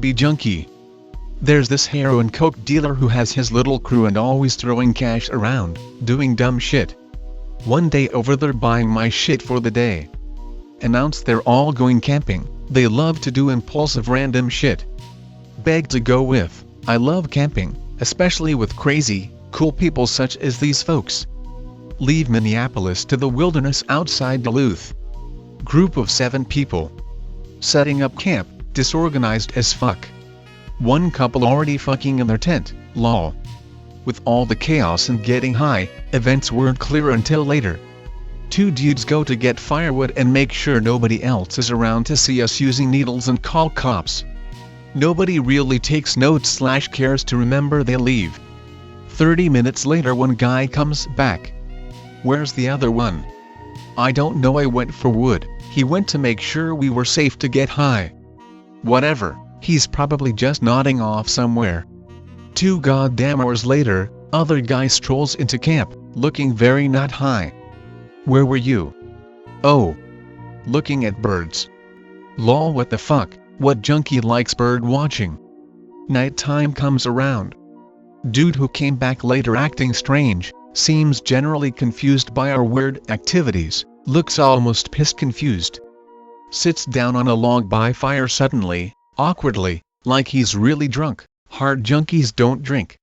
Lobby junkie. There's this heroin coke dealer who has his little crew and always throwing cash around, doing dumb shit. One day over there buying my shit for the day. Announced they're all going camping. They love to do impulsive random shit. Beg to go with. I love camping, especially with crazy, cool people such as these folks. Leave Minneapolis to the wilderness outside Duluth. Group of 7 people. Setting up camp, disorganized as fuck. One couple already fucking in their tent, lol. With all the chaos and getting high, events weren't clear until later. 2 dudes go to get firewood and make sure nobody else is around to see us using needles and call cops. Nobody really takes notes / cares to remember they leave. 30 minutes later one guy comes back. Where's the other one? I don't know, I went for wood, he went to make sure we were safe to get high. Whatever, he's probably just nodding off somewhere. 2 goddamn hours later, other guy strolls into camp, looking very not high. Where were you? Oh. Looking at birds. Lol, what the fuck, what junkie likes bird watching? Nighttime comes around. Dude who came back later acting strange, seems generally confused by our weird activities, looks almost pissed confused. Sits down on a log by fire suddenly, awkwardly, like he's really drunk. Hard junkies don't drink.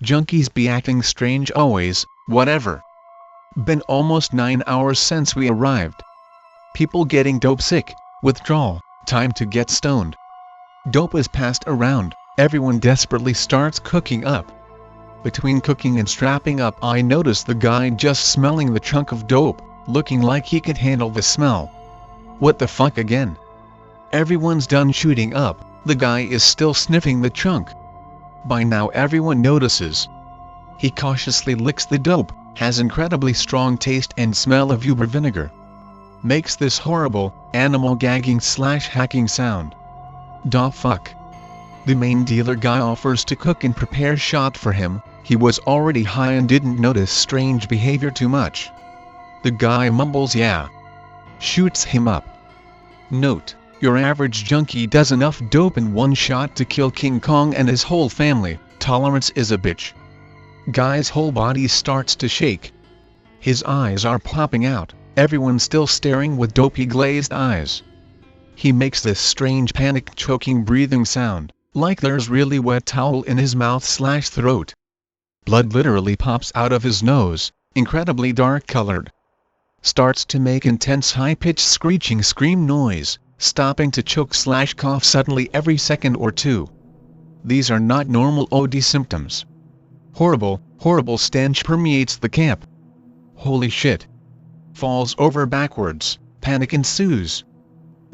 Junkies be acting strange always, whatever. Been almost 9 hours since we arrived. People getting dope sick, withdrawal, time to get stoned. Dope is passed around, everyone desperately starts cooking up. Between cooking and strapping up I notice the guy just smelling the chunk of dope, looking like he could handle the smell. What the fuck again? Everyone's done shooting up, the guy is still sniffing the chunk. By now everyone notices. He cautiously licks the dope, has incredibly strong taste and smell of uber vinegar. Makes this horrible, animal gagging / hacking sound. Da fuck. The main dealer guy offers to cook and prepare shot for him, he was already high and didn't notice strange behavior too much. The guy mumbles yeah. Shoots him up. Note, your average junkie does enough dope in one shot to kill King Kong and his whole family, tolerance is a bitch. Guy's whole body starts to shake. His eyes are popping out, everyone still staring with dopey glazed eyes. He makes this strange panic choking breathing sound, like there's really wet towel in his mouth / throat. Blood literally pops out of his nose, incredibly dark colored. Starts to make intense high-pitched screeching scream noise, stopping to choke / cough suddenly every second or two. These are not normal OD symptoms. Horrible, horrible stench permeates the camp. Holy shit. Falls over backwards, panic ensues.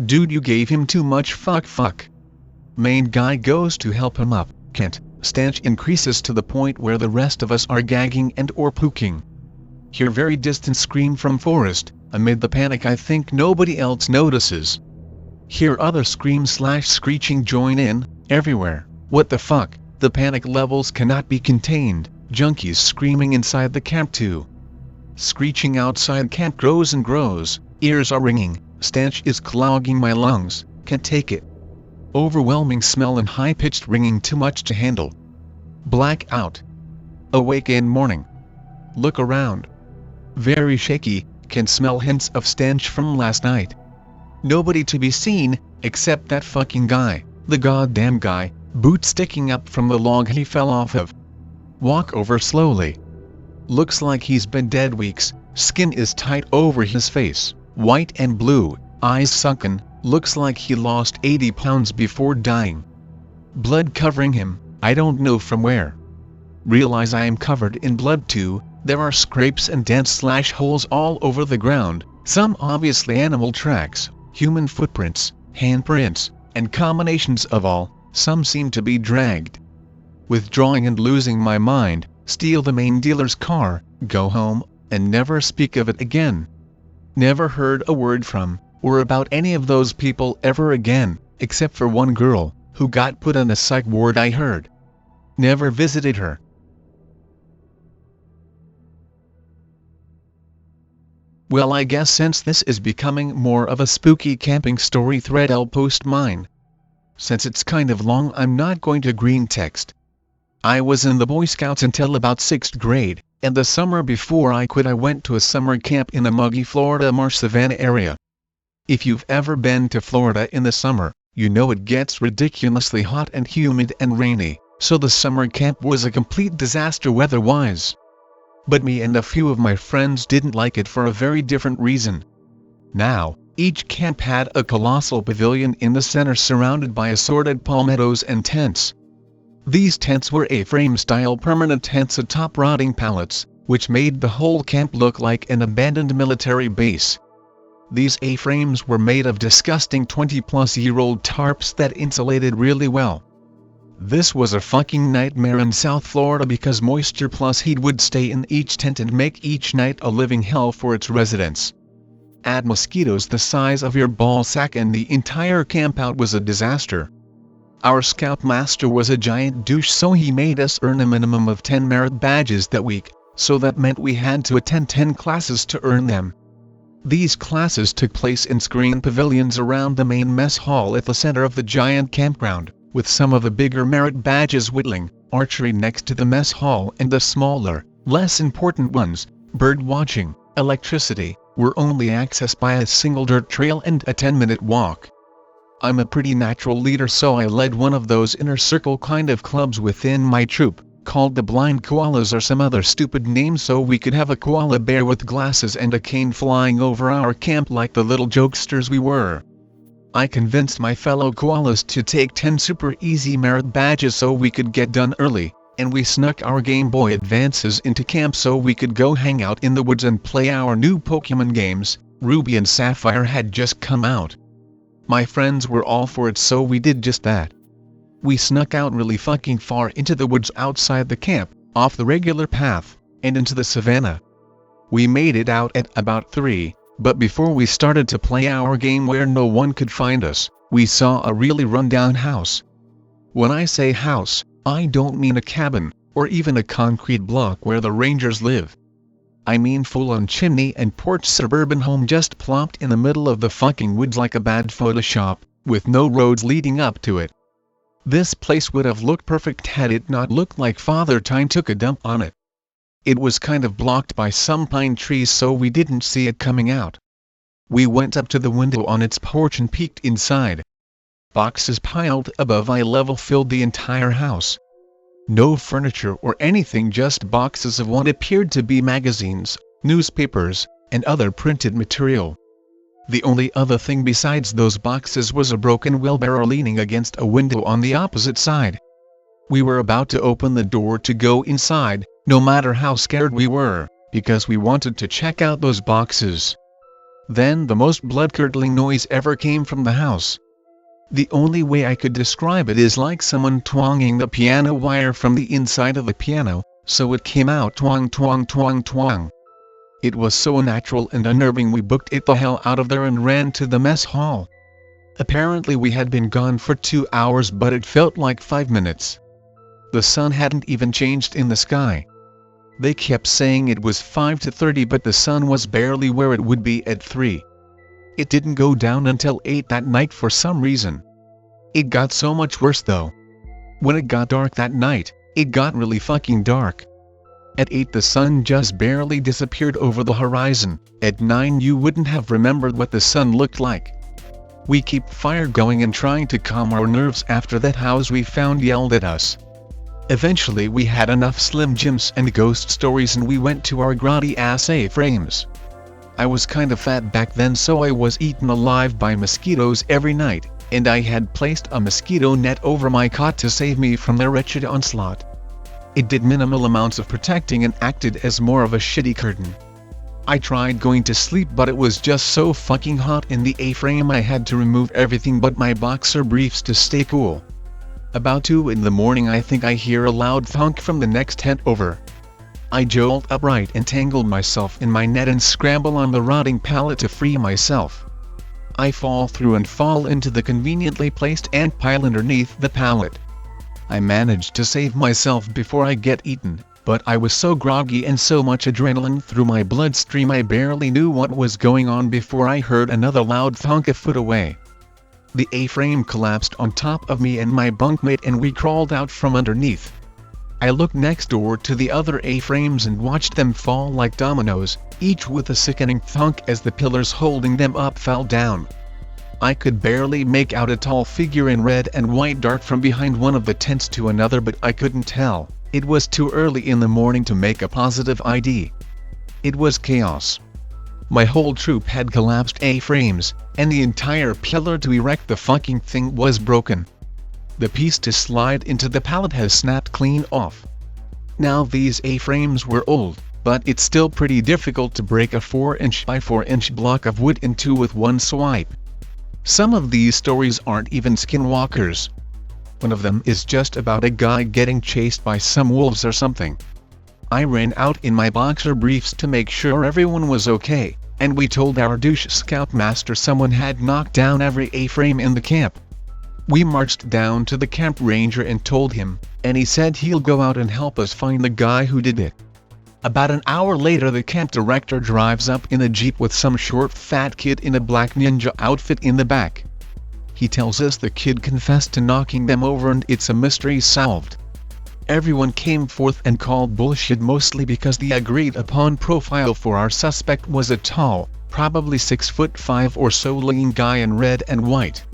Dude, you gave him too much fuck. Main guy goes to help him up, can't, stench increases to the point where the rest of us are gagging and or puking. Hear very distant scream from forest, amid the panic I think nobody else notices. Hear other screams / screeching join in, everywhere, what the fuck, the panic levels cannot be contained, junkies screaming inside the camp too. Screeching outside camp grows and grows, ears are ringing, stench is clogging my lungs, can't take it. Overwhelming smell and high-pitched ringing too much to handle. Black out. Awake in morning. Look around. Very shaky, can smell hints of stench from last night. Nobody to be seen, except that fucking guy, the goddamn guy, boot sticking up from the log he fell off of. Walk over slowly. Looks like he's been dead weeks, skin is tight over his face, white and blue, eyes sunken, looks like he lost 80 pounds before dying. Blood covering him, I don't know from where. Realize I am covered in blood too, there are scrapes and dents / holes all over the ground, some obviously animal tracks, human footprints, handprints, and combinations of all, some seem to be dragged. Withdrawing and losing my mind, steal the main dealer's car, go home, and never speak of it again. Never heard a word from, or about any of those people ever again, except for one girl, who got put in a psych ward I heard. Never visited her. Well, I guess since this is becoming more of a spooky camping story thread, I'll post mine. Since it's kind of long, I'm not going to Greentext. I was in the Boy Scouts until about 6th grade, and the summer before I quit I went to a summer camp in a muggy Florida marsh savanna area. If you've ever been to Florida in the summer, you know it gets ridiculously hot and humid and rainy, so the summer camp was a complete disaster weather-wise. But me and a few of my friends didn't like it for a very different reason. Now, each camp had a colossal pavilion in the center surrounded by assorted palmettos and tents. These tents were A-frame-style permanent tents atop rotting pallets, which made the whole camp look like an abandoned military base. These A-frames were made of disgusting 20-plus-year-old tarps that insulated really well. This was a fucking nightmare in South Florida because moisture plus heat would stay in each tent and make each night a living hell for its residents. Add mosquitoes the size of your ball sack and the entire campout was a disaster. Our scoutmaster was a giant douche, so he made us earn a minimum of 10 merit badges that week, so that meant we had to attend 10 classes to earn them. These classes took place in screen pavilions around the main mess hall at the center of the giant campground, with some of the bigger merit badges whittling, archery next to the mess hall, and the smaller, less important ones, bird watching, electricity, were only accessed by a single dirt trail and a 10-minute walk. I'm a pretty natural leader, so I led one of those inner circle kind of clubs within my troop, called the Blind Koalas or some other stupid name, so we could have a koala bear with glasses and a cane flying over our camp like the little jokesters we were. I convinced my fellow koalas to take 10 super easy merit badges so we could get done early, and we snuck our Game Boy Advances into camp so we could go hang out in the woods and play our new Pokemon games. Ruby and Sapphire had just come out. My friends were all for it, so we did just that. We snuck out really fucking far into the woods outside the camp, off the regular path, and into the savannah. We made it out at about 3, but before we started to play our game where no one could find us, we saw a really run-down house. When I say house, I don't mean a cabin, or even a concrete block where the Rangers live. I mean full-on chimney and porch suburban home just plopped in the middle of the fucking woods like a bad Photoshop, with no roads leading up to it. This place would have looked perfect had it not looked like Father Time took a dump on it. It was kind of blocked by some pine trees, so we didn't see it coming out. We went up to the window on its porch and peeked inside. Boxes piled above eye level filled the entire house. No furniture or anything, just boxes of what appeared to be magazines, newspapers, and other printed material. The only other thing besides those boxes was a broken wheelbarrow leaning against a window on the opposite side. We were about to open the door to go inside, no matter how scared we were, because we wanted to check out those boxes. Then the most blood-curdling noise ever came from the house. The only way I could describe it is like someone twanging the piano wire from the inside of the piano, so it came out twang twang twang twang. It was so natural and unnerving we booked it the hell out of there and ran to the mess hall. Apparently we had been gone for 2 hours, but it felt like 5 minutes. The sun hadn't even changed in the sky. They kept saying it was 5 to 30, but the sun was barely where it would be at 3. It didn't go down until 8 that night for some reason. It got so much worse though. When it got dark that night, it got really fucking dark. At 8 the sun just barely disappeared over the horizon. At 9 you wouldn't have remembered what the sun looked like. We kept fire going and trying to calm our nerves after that house we found yelled at us. Eventually we had enough Slim Jims and ghost stories and we went to our grotty ass A-frames. I was kinda fat back then, so I was eaten alive by mosquitoes every night, and I had placed a mosquito net over my cot to save me from their wretched onslaught. It did minimal amounts of protecting and acted as more of a shitty curtain. I tried going to sleep, but it was just so fucking hot in the A-frame I had to remove everything but my boxer briefs to stay cool. About 2 in the morning I think I hear a loud thunk from the next tent over. I jolt upright and tangle myself in my net and scramble on the rotting pallet to free myself. I fall through and fall into the conveniently placed ant pile underneath the pallet. I managed to save myself before I get eaten, but I was so groggy and so much adrenaline through my bloodstream I barely knew what was going on before I heard another loud thunk a foot away. The A-frame collapsed on top of me and my bunkmate and we crawled out from underneath. I looked next door to the other A-frames and watched them fall like dominoes, each with a sickening thunk as the pillars holding them up fell down. I could barely make out a tall figure in red and white dart from behind one of the tents to another, but I couldn't tell. It was too early in the morning to make a positive ID. It was chaos. My whole troop had collapsed A-frames, and the entire pillar to erect the fucking thing was broken. The piece to slide into the pallet has snapped clean off. Now these A-frames were old, but it's still pretty difficult to break a 4-inch by 4-inch block of wood in two with one swipe. Some of these stories aren't even skinwalkers. One of them is just about a guy getting chased by some wolves or something. I ran out in my boxer briefs to make sure everyone was okay, and we told our douche scoutmaster someone had knocked down every A-frame in the camp. We marched down to the camp ranger and told him, and he said he'll go out and help us find the guy who did it. About an hour later the camp director drives up in a jeep with some short fat kid in a black ninja outfit in the back. He tells us the kid confessed to knocking them over and it's a mystery solved. Everyone came forth and called bullshit, mostly because the agreed upon profile for our suspect was a tall, probably 6'5" or so lean guy in red and white.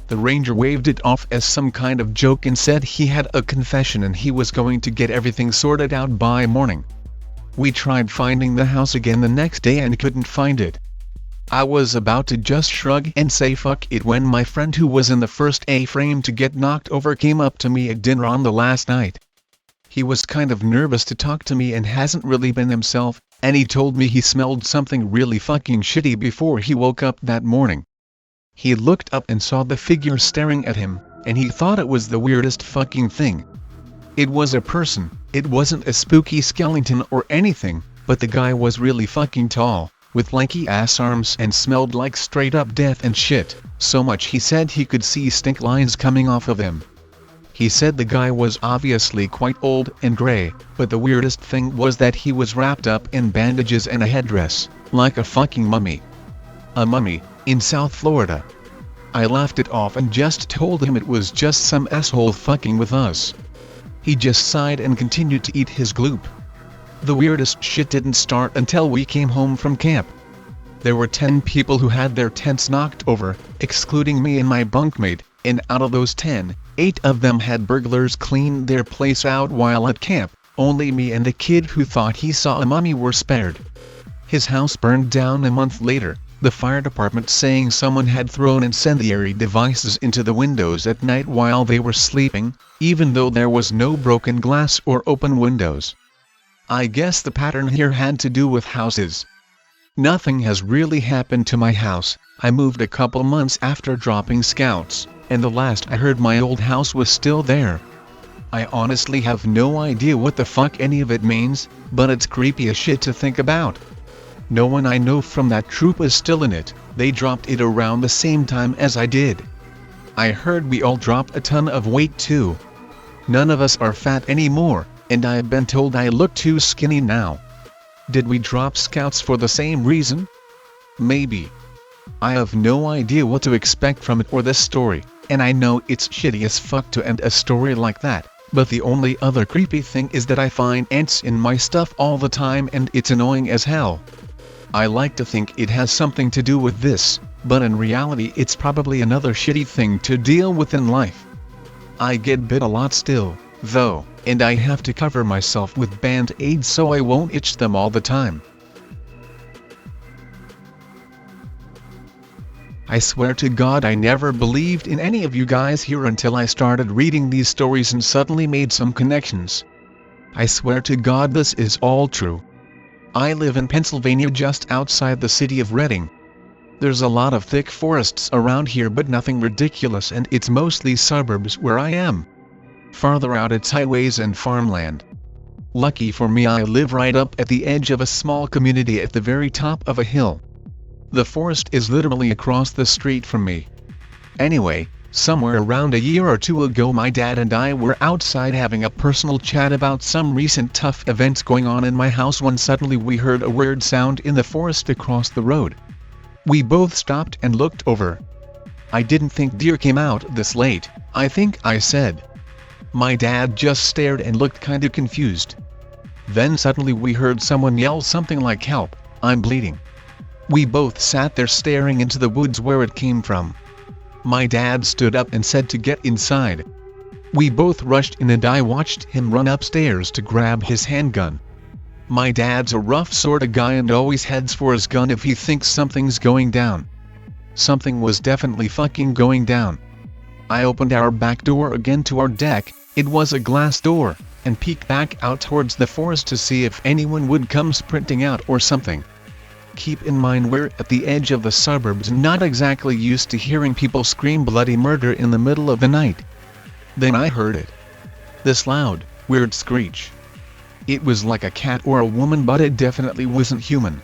The ranger waved it off as some kind of joke and said he had a confession and he was going to get everything sorted out by morning. We tried finding the house again the next day and couldn't find it. I was about to just shrug and say fuck it when my friend who was in the first A-frame to get knocked over came up to me at dinner on the last night. He was kind of nervous to talk to me and hasn't really been himself, and he told me he smelled something really fucking shitty before he woke up that morning. He looked up and saw the figure staring at him, and he thought it was the weirdest fucking thing. It was a person, it wasn't a spooky skeleton or anything, but the guy was really fucking tall, with lanky ass arms and smelled like straight up death and shit, so much he said he could see stink lines coming off of him. He said the guy was obviously quite old and grey, but the weirdest thing was that he was wrapped up in bandages and a headdress, like a fucking mummy. A mummy, in South Florida. I laughed it off and just told him it was just some asshole fucking with us. He just sighed and continued to eat his gloop. The weirdest shit didn't start until we came home from camp. There were 10 people who had their tents knocked over, excluding me and my bunkmate, and out of those 10, 8 of them had burglars clean their place out while at camp. Only me and the kid who thought he saw a mummy were spared. His house burned down a month later, the fire department saying someone had thrown incendiary devices into the windows at night while they were sleeping, even though there was no broken glass or open windows. I guess the pattern here had to do with houses. Nothing has really happened to my house. I moved a couple months after dropping scouts, and the last I heard my old house was still there. I honestly have no idea what the fuck any of it means, but it's creepy as shit to think about. No one I know from that troop is still in it. They dropped it around the same time as I did. I heard we all dropped a ton of weight too. None of us are fat anymore, and I've been told I look too skinny now. Did we drop scouts for the same reason? Maybe. I have no idea what to expect from it or this story, and I know it's shitty as fuck to end a story like that, but the only other creepy thing is that I find ants in my stuff all the time and it's annoying as hell. I like to think it has something to do with this, but in reality it's probably another shitty thing to deal with in life. I get bit a lot still, though, and I have to cover myself with band-aids so I won't itch them all the time. I swear to God I never believed in any of you guys here until I started reading these stories and suddenly made some connections. I swear to God this is all true. I live in Pennsylvania just outside the city of Reading. There's a lot of thick forests around here but nothing ridiculous, and it's mostly suburbs where I am. Farther out it's highways and farmland. Lucky for me I live right up at the edge of a small community at the very top of a hill. The forest is literally across the street from me. Anyway, somewhere around a year or two ago my dad and I were outside having a personal chat about some recent tough events going on in my house when suddenly we heard a weird sound in the forest across the road. We both stopped and looked over. I didn't think deer came out this late, I think I said. My dad just stared and looked kinda confused. Then suddenly we heard someone yell something like, "Help, I'm bleeding." We both sat there staring into the woods where it came from. My dad stood up and said to get inside. We both rushed in and I watched him run upstairs to grab his handgun. My dad's a rough sorta guy and always heads for his gun if he thinks something's going down. Something was definitely fucking going down. I opened our back door again to our deck, it was a glass door, and peeked back out towards the forest to see if anyone would come sprinting out or something. Keep in mind we're at the edge of the suburbs and not exactly used to hearing people scream bloody murder in the middle of the night. Then I heard it. This loud, weird screech. It was like a cat or a woman, but it definitely wasn't human.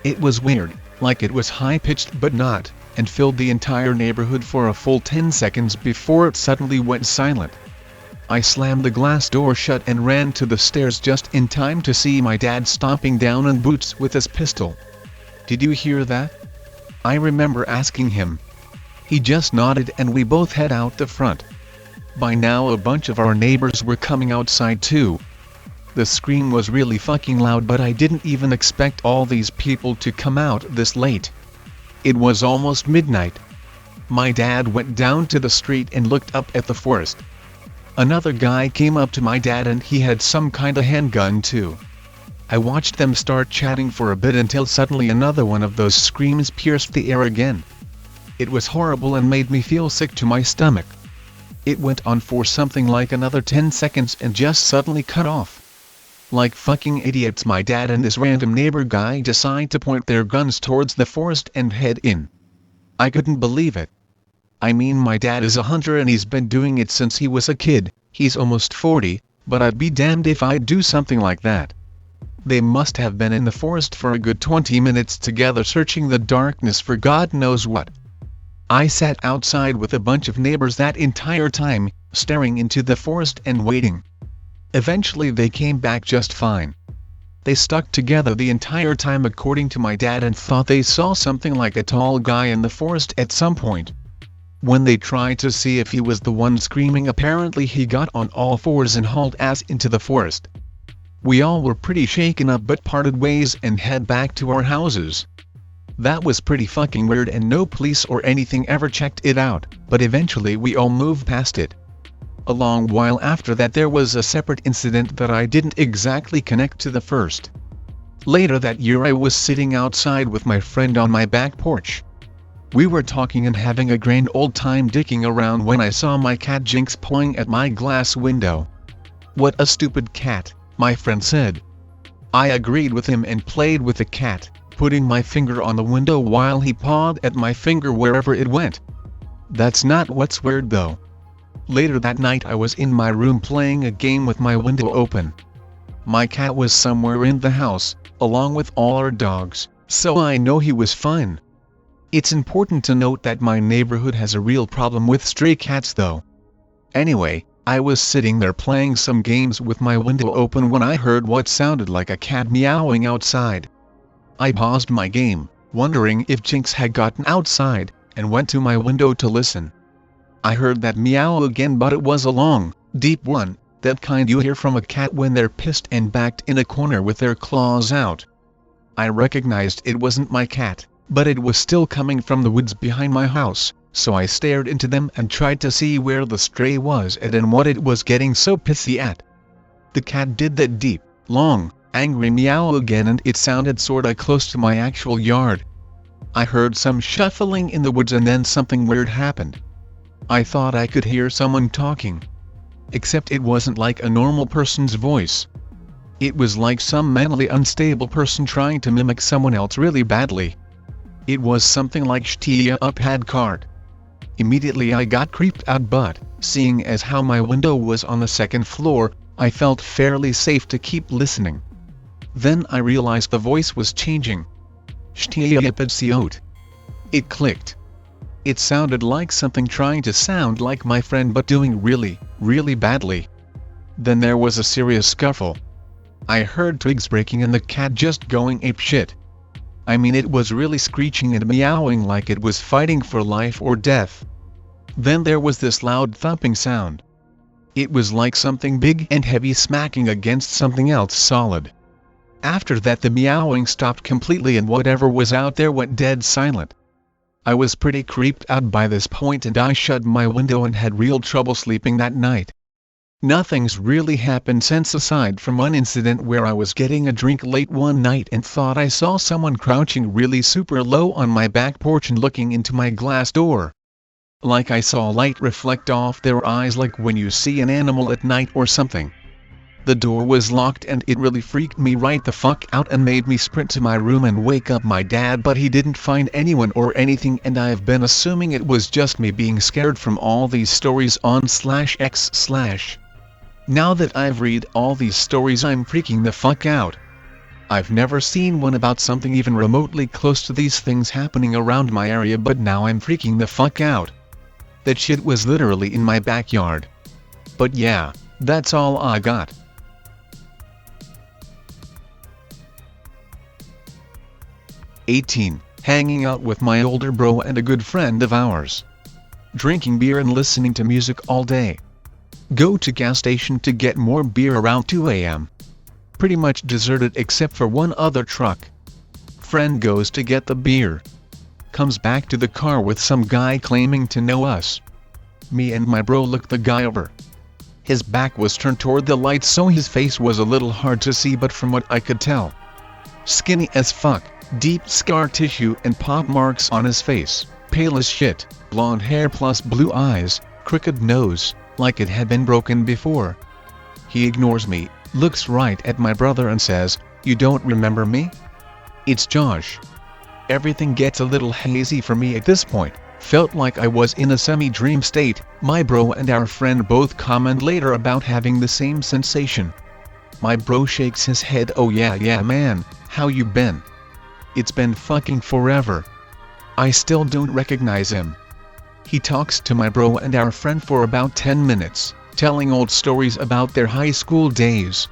It was weird, like it was high-pitched but not, and filled the entire neighborhood for a full 10 seconds before it suddenly went silent. I slammed the glass door shut and ran to the stairs just in time to see my dad stomping down in boots with his pistol. "Did you hear that?" I remember asking him. He just nodded and we both head out the front. By now a bunch of our neighbors were coming outside too. The scream was really fucking loud, but I didn't even expect all these people to come out this late. It was almost midnight. My dad went down to the street and looked up at the forest. Another guy came up to my dad and he had some kinda handgun too. I watched them start chatting for a bit until suddenly another one of those screams pierced the air again. It was horrible and made me feel sick to my stomach. It went on for something like another 10 seconds and just suddenly cut off. Like fucking idiots, my dad and this random neighbor guy decide to point their guns towards the forest and head in. I couldn't believe it. I mean, my dad is a hunter and he's been doing it since he was a kid, he's almost 40, but I'd be damned if I'd do something like that. They must have been in the forest for a good 20 minutes together searching the darkness for God knows what. I sat outside with a bunch of neighbors that entire time, staring into the forest and waiting. Eventually they came back just fine. They stuck together the entire time according to my dad and thought they saw something like a tall guy in the forest at some point. When they tried to see if he was the one screaming, apparently he got on all fours and hauled ass into the forest. We all were pretty shaken up but parted ways and head back to our houses. That was pretty fucking weird and no police or anything ever checked it out, but eventually we all moved past it. A long while after that there was a separate incident that I didn't exactly connect to the first. Later that year I was sitting outside with my friend on my back porch. We were talking and having a grand old time dicking around when I saw my cat Jinx pawing at my glass window. "What a stupid cat," my friend said. I agreed with him and played with the cat, putting my finger on the window while he pawed at my finger wherever it went. That's not what's weird though. Later that night I was in my room playing a game with my window open. My cat was somewhere in the house, along with all our dogs, so I know he was fine. It's important to note that my neighborhood has a real problem with stray cats though. Anyway, I was sitting there playing some games with my window open when I heard what sounded like a cat meowing outside. I paused my game, wondering if Jinx had gotten outside, and went to my window to listen. I heard that meow again, but it was a long, deep one, that kind you hear from a cat when they're pissed and backed in a corner with their claws out. I recognized it wasn't my cat, but it was still coming from the woods behind my house, so I stared into them and tried to see where the stray was at and what it was getting so pissy at. The cat did that deep, long, angry meow again, and it sounded sorta close to my actual yard. I heard some shuffling in the woods and then something weird happened. I thought I could hear someone talking. Except it wasn't like a normal person's voice. It was like some mentally unstable person trying to mimic someone else really badly. It was something like Steviasphere. Immediately I got creeped out, but, seeing as how my window was on the second floor, I felt fairly safe to keep listening. Then I realized the voice was changing. Steviasphere. It clicked. It sounded like something trying to sound like my friend but doing really, really badly. Then there was a serious scuffle. I heard twigs breaking and the cat just going apeshit. I mean, it was really screeching and meowing like it was fighting for life or death. Then there was this loud thumping sound. It was like something big and heavy smacking against something else solid. After that the meowing stopped completely and whatever was out there went dead silent. I was pretty creeped out by this point and I shut my window and had real trouble sleeping that night. Nothing's really happened since aside from one incident where I was getting a drink late one night and thought I saw someone crouching really super low on my back porch and looking into my glass door. Like I saw light reflect off their eyes like when you see an animal at night or something. The door was locked and it really freaked me right the fuck out and made me sprint to my room and wake up my dad, but he didn't find anyone or anything and I've been assuming it was just me being scared from all these stories on /x/. Now that I've read all these stories I'm freaking the fuck out. I've never seen one about something even remotely close to these things happening around my area, but now I'm freaking the fuck out. That shit was literally in my backyard. But yeah, that's all I got. '18. Hanging out with my older bro and a good friend of ours. Drinking beer and listening to music all day. Go to gas station to get more beer around 2 a.m. Pretty much deserted except for one other truck. Friend goes to get the beer. Comes back to the car with some guy claiming to know us. Me and my bro looked the guy over. His back was turned toward the lights so his face was a little hard to see, but from what I could tell, skinny as fuck, deep scar tissue and pop marks on his face, pale as shit, blonde hair plus blue eyes, crooked nose, like it had been broken before. He ignores me, looks right at my brother and says, "You don't remember me? It's Josh." Everything gets a little hazy for me at this point. Felt like I was in a semi-dream state. My bro and our friend both comment later about having the same sensation. My bro shakes his head, "Oh yeah man, how you been? It's been fucking forever." I still don't recognize him. He talks to my bro and our friend for about 10 minutes, telling old stories about their high school days.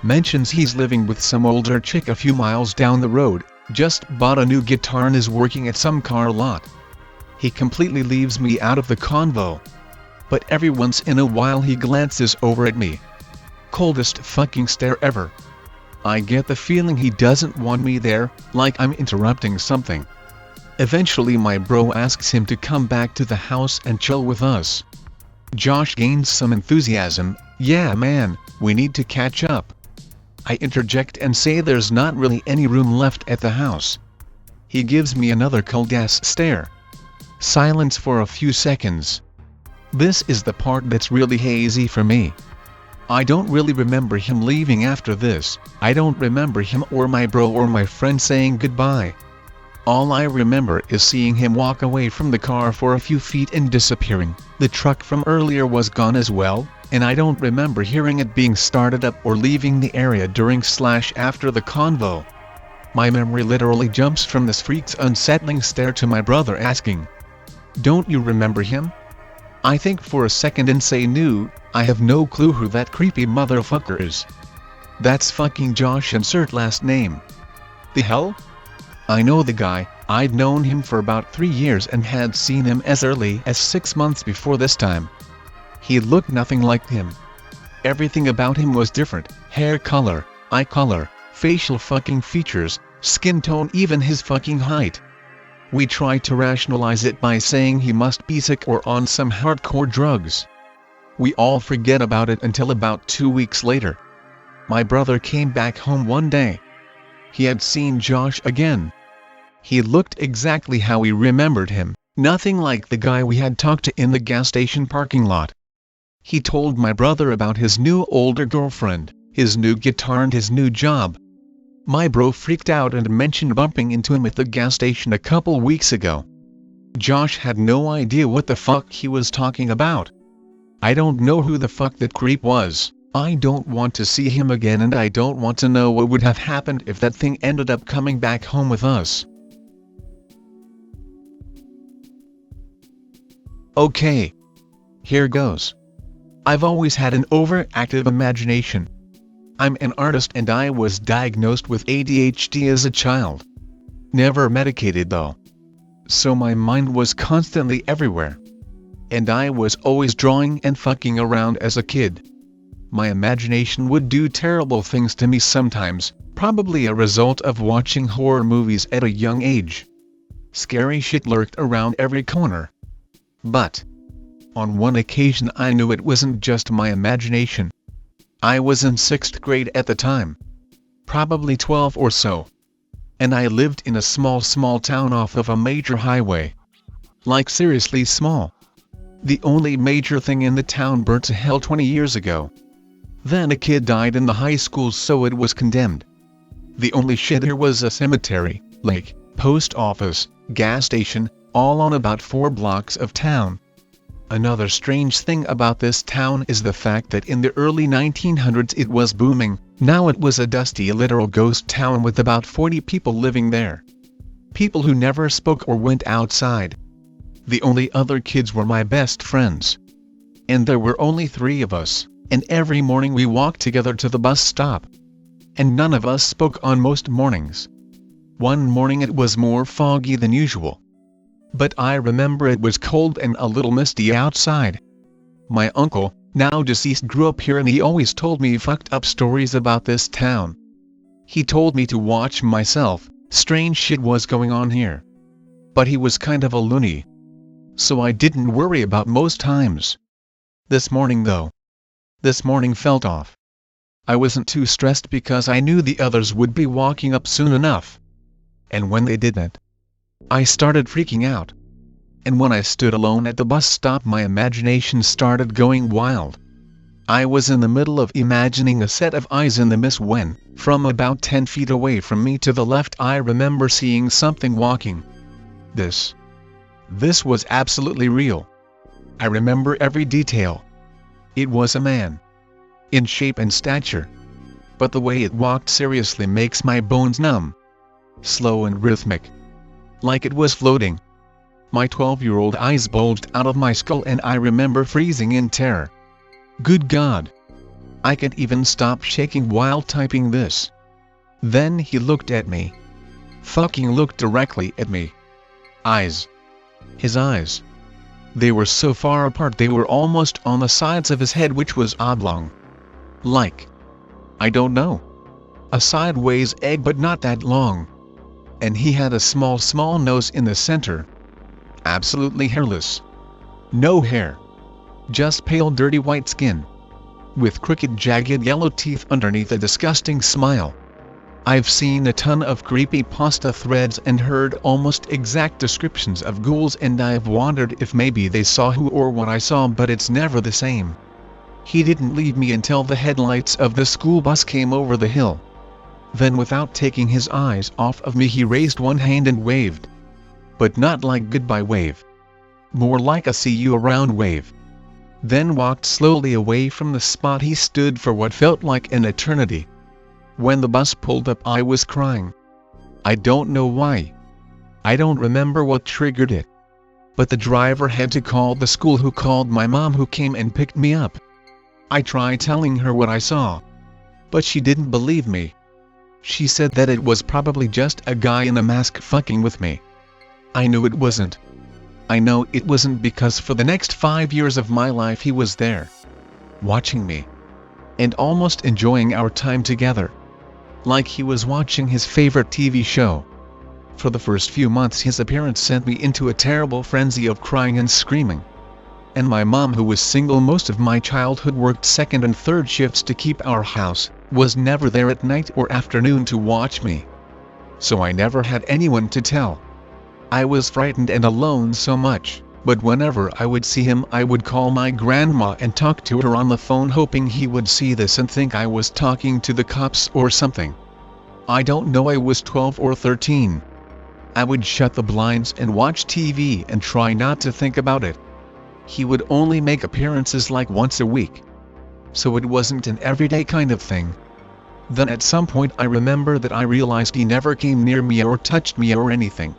Mentions he's living with some older chick a few miles down the road, just bought a new guitar and is working at some car lot. He completely leaves me out of the convo. But every once in a while he glances over at me. Coldest fucking stare ever. I get the feeling he doesn't want me there, like I'm interrupting something. Eventually my bro asks him to come back to the house and chill with us. Josh gains some enthusiasm, "Yeah man, we need to catch up." I interject and say there's not really any room left at the house. He gives me another cold-ass stare. Silence for a few seconds. This is the part that's really hazy for me. I don't really remember him leaving after this. I don't remember him or my bro or my friend saying goodbye. All I remember is seeing him walk away from the car for a few feet and disappearing. The truck from earlier was gone as well, and I don't remember hearing it being started up or leaving the area during/after the convo. My memory literally jumps from this freak's unsettling stare to my brother asking, "Don't you remember him?" I think for a second and say, "No, I have no clue who that creepy motherfucker is." "That's fucking Josh, insert last name." "The hell?" I know the guy. I'd known him for about 3 years and had seen him as early as 6 months before this time. He looked nothing like him. Everything about him was different: hair color, eye color, facial fucking features, skin tone, even his fucking height. We tried to rationalize it by saying he must be sick or on some hardcore drugs. We all forget about it until about 2 weeks later. My brother came back home one day. He had seen Josh again. He looked exactly how we remembered him, nothing like the guy we had talked to in the gas station parking lot. He told my brother about his new older girlfriend, his new guitar and his new job. My bro freaked out and mentioned bumping into him at the gas station a couple weeks ago. Josh had no idea what the fuck he was talking about. I don't know who the fuck that creep was. I don't want to see him again, and I don't want to know what would have happened if that thing ended up coming back home with us. Okay. Here goes. I've always had an overactive imagination. I'm an artist and I was diagnosed with ADHD as a child. Never medicated though. So my mind was constantly everywhere. And I was always drawing and fucking around as a kid. My imagination would do terrible things to me sometimes, probably a result of watching horror movies at a young age. Scary shit lurked around every corner. But on one occasion I knew it wasn't just my imagination. I was in 6th grade at the time. Probably 12 or so. And I lived in a small town off of a major highway. Like seriously small. The only major thing in the town burnt to hell 20 years ago. Then a kid died in the high school, so it was condemned. The only shit there was a cemetery, lake, post office, gas station, all on about 4 blocks of town. Another strange thing about this town is the fact that in the early 1900s it was booming. Now it was a dusty literal ghost town with about 40 people living there. People who never spoke or went outside. The only other kids were my best friends. And there were only 3 of us, and every morning we walked together to the bus stop. And none of us spoke on most mornings. One morning it was more foggy than usual. But I remember it was cold and a little misty outside. My uncle, now deceased, grew up here and he always told me fucked up stories about this town. He told me to watch myself, strange shit was going on here. But he was kind of a loony. So I didn't worry about most times. This morning though. This morning felt off. I wasn't too stressed because I knew the others would be walking up soon enough. And when they didn't, I started freaking out. And when I stood alone at the bus stop, my imagination started going wild. I was in the middle of imagining a set of eyes in the mist when, from about 10 feet away from me to the left, I remember seeing something walking. This was absolutely real. I remember every detail. It was a man. In shape and stature. But the way it walked seriously makes my bones numb. Slow and rhythmic. Like it was floating. My 12-year-old eyes bulged out of my skull and I remember freezing in terror. Good God. I can't even stop shaking while typing this. Then he looked at me. Fucking looked directly at me. Eyes. His eyes. They were so far apart they were almost on the sides of his head, which was oblong. Like, I don't know, a sideways egg, but not that long. And he had a small nose in the center. Absolutely hairless. No hair. Just pale dirty white skin. With crooked jagged yellow teeth underneath a disgusting smile. I've seen a ton of creepypasta threads and heard almost exact descriptions of ghouls, and I've wondered if maybe they saw who or what I saw, but it's never the same. He didn't leave me until the headlights of the school bus came over the hill. Then without taking his eyes off of me, he raised one hand and waved. But not like goodbye wave. More like a see you around wave. Then walked slowly away from the spot he stood for what felt like an eternity. When the bus pulled up, I was crying. I don't know why. I don't remember what triggered it. But the driver had to call the school, who called my mom, who came and picked me up. I tried telling her what I saw. But she didn't believe me. She said that it was probably just a guy in a mask fucking with me. I knew it wasn't. I know it wasn't, because for the next 5 years of my life he was there. Watching me. And almost enjoying our time together. Like he was watching his favorite TV show. For the first few months his appearance sent me into a terrible frenzy of crying and screaming. And my mom, who was single most of my childhood, worked second and third shifts to keep our house, was never there at night or afternoon to watch me. So I never had anyone to tell. I was frightened and alone so much, but whenever I would see him I would call my grandma and talk to her on the phone, hoping he would see this and think I was talking to the cops or something. I don't know, I was 12 or 13. I would shut the blinds and watch TV and try not to think about it. He would only make appearances like once a week. So it wasn't an everyday kind of thing. Then at some point I remember that I realized he never came near me or touched me or anything.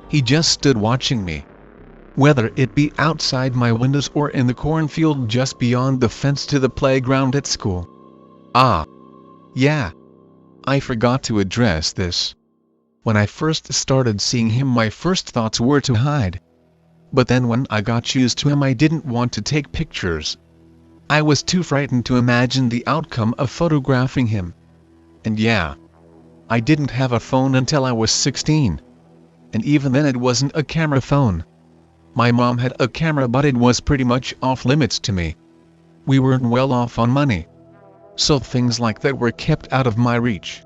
He just stood watching me. Whether it be outside my windows or in the cornfield just beyond the fence to the playground at school. Ah. Yeah. I forgot to address this. When I first started seeing him, my first thoughts were to hide. But then when I got used to him, I didn't want to take pictures. I was too frightened to imagine the outcome of photographing him. And yeah, I didn't have a phone until I was 16. And even then it wasn't a camera phone. My mom had a camera, but it was pretty much off limits to me. We weren't well off on money, so things like that were kept out of my reach.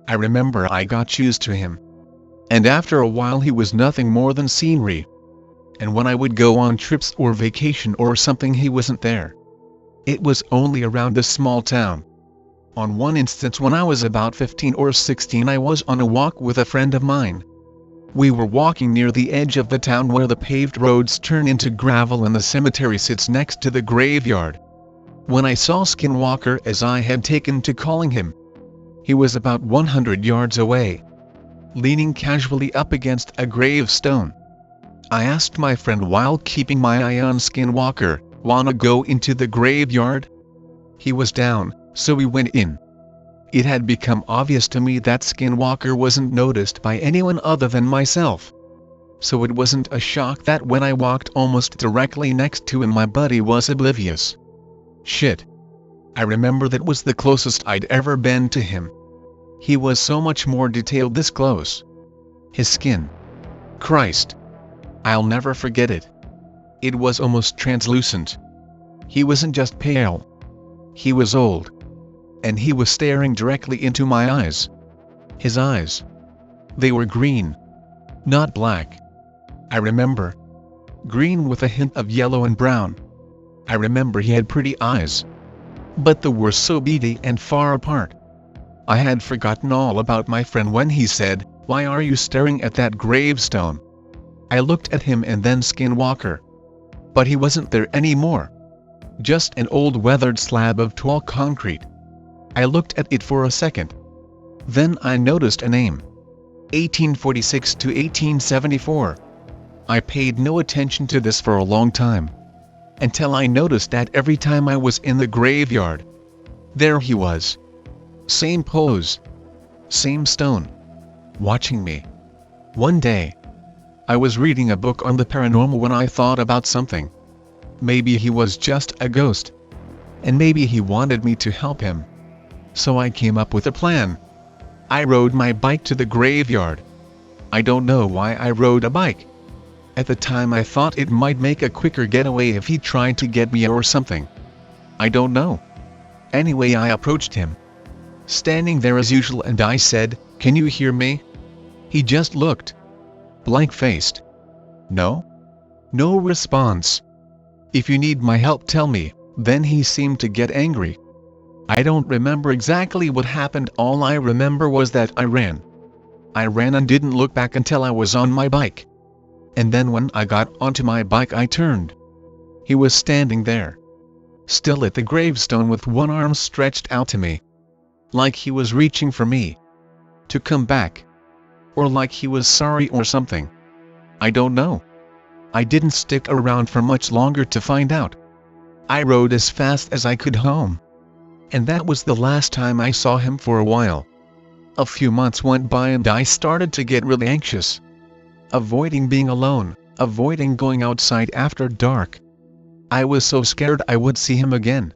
I remember I got used to him. And after a while he was nothing more than scenery. And when I would go on trips or vacation or something, he wasn't there. It was only around this small town. On one instance, when I was about 15 or 16, I was on a walk with a friend of mine. We were walking near the edge of the town where the paved roads turn into gravel and the cemetery sits next to the graveyard. When I saw Skinwalker, as I had taken to calling him, he was about 100 yards away, leaning casually up against a gravestone. I asked my friend while keeping my eye on Skinwalker, "Wanna go into the graveyard?" He was down, so we went in. It had become obvious to me that Skinwalker wasn't noticed by anyone other than myself. So it wasn't a shock that when I walked almost directly next to him, my buddy was oblivious. Shit. I remember that was the closest I'd ever been to him. He was so much more detailed this close. His skin. Christ. I'll never forget it. It was almost translucent. He wasn't just pale. He was old. And he was staring directly into my eyes. His eyes. They were green. Not black. I remember. Green with a hint of yellow and brown. I remember he had pretty eyes. But they were so beady and far apart. I had forgotten all about my friend when he said, "Why are you staring at that gravestone?" I looked at him and then Skinwalker. But he wasn't there anymore. Just an old weathered slab of tall concrete. I looked at it for a second. Then I noticed a name. 1846 to 1874. I paid no attention to this for a long time. Until I noticed that every time I was in the graveyard, there he was. Same pose. Same stone. Watching me. One day, I was reading a book on the paranormal when I thought about something. Maybe he was just a ghost. And maybe he wanted me to help him. So I came up with a plan. I rode my bike to the graveyard. I don't know why I rode a bike. At the time I thought it might make a quicker getaway if he tried to get me or something. I don't know. Anyway, I approached him, standing there as usual, and I said, "Can you hear me?" He just looked blank-faced. No? No response. "If you need my help, tell me." Then he seemed to get angry. I don't remember exactly what happened. All I remember was that I ran. I ran and didn't look back until I was on my bike. And then when I got onto my bike, I turned. He was standing there, still at the gravestone with one arm stretched out to me. Like he was reaching for me to come back. Or like he was sorry or something. I don't know. I didn't stick around for much longer to find out. I rode as fast as I could home. And that was the last time I saw him for a while. A few months went by and I started to get really anxious. Avoiding being alone, avoiding going outside after dark. I was so scared I would see him again.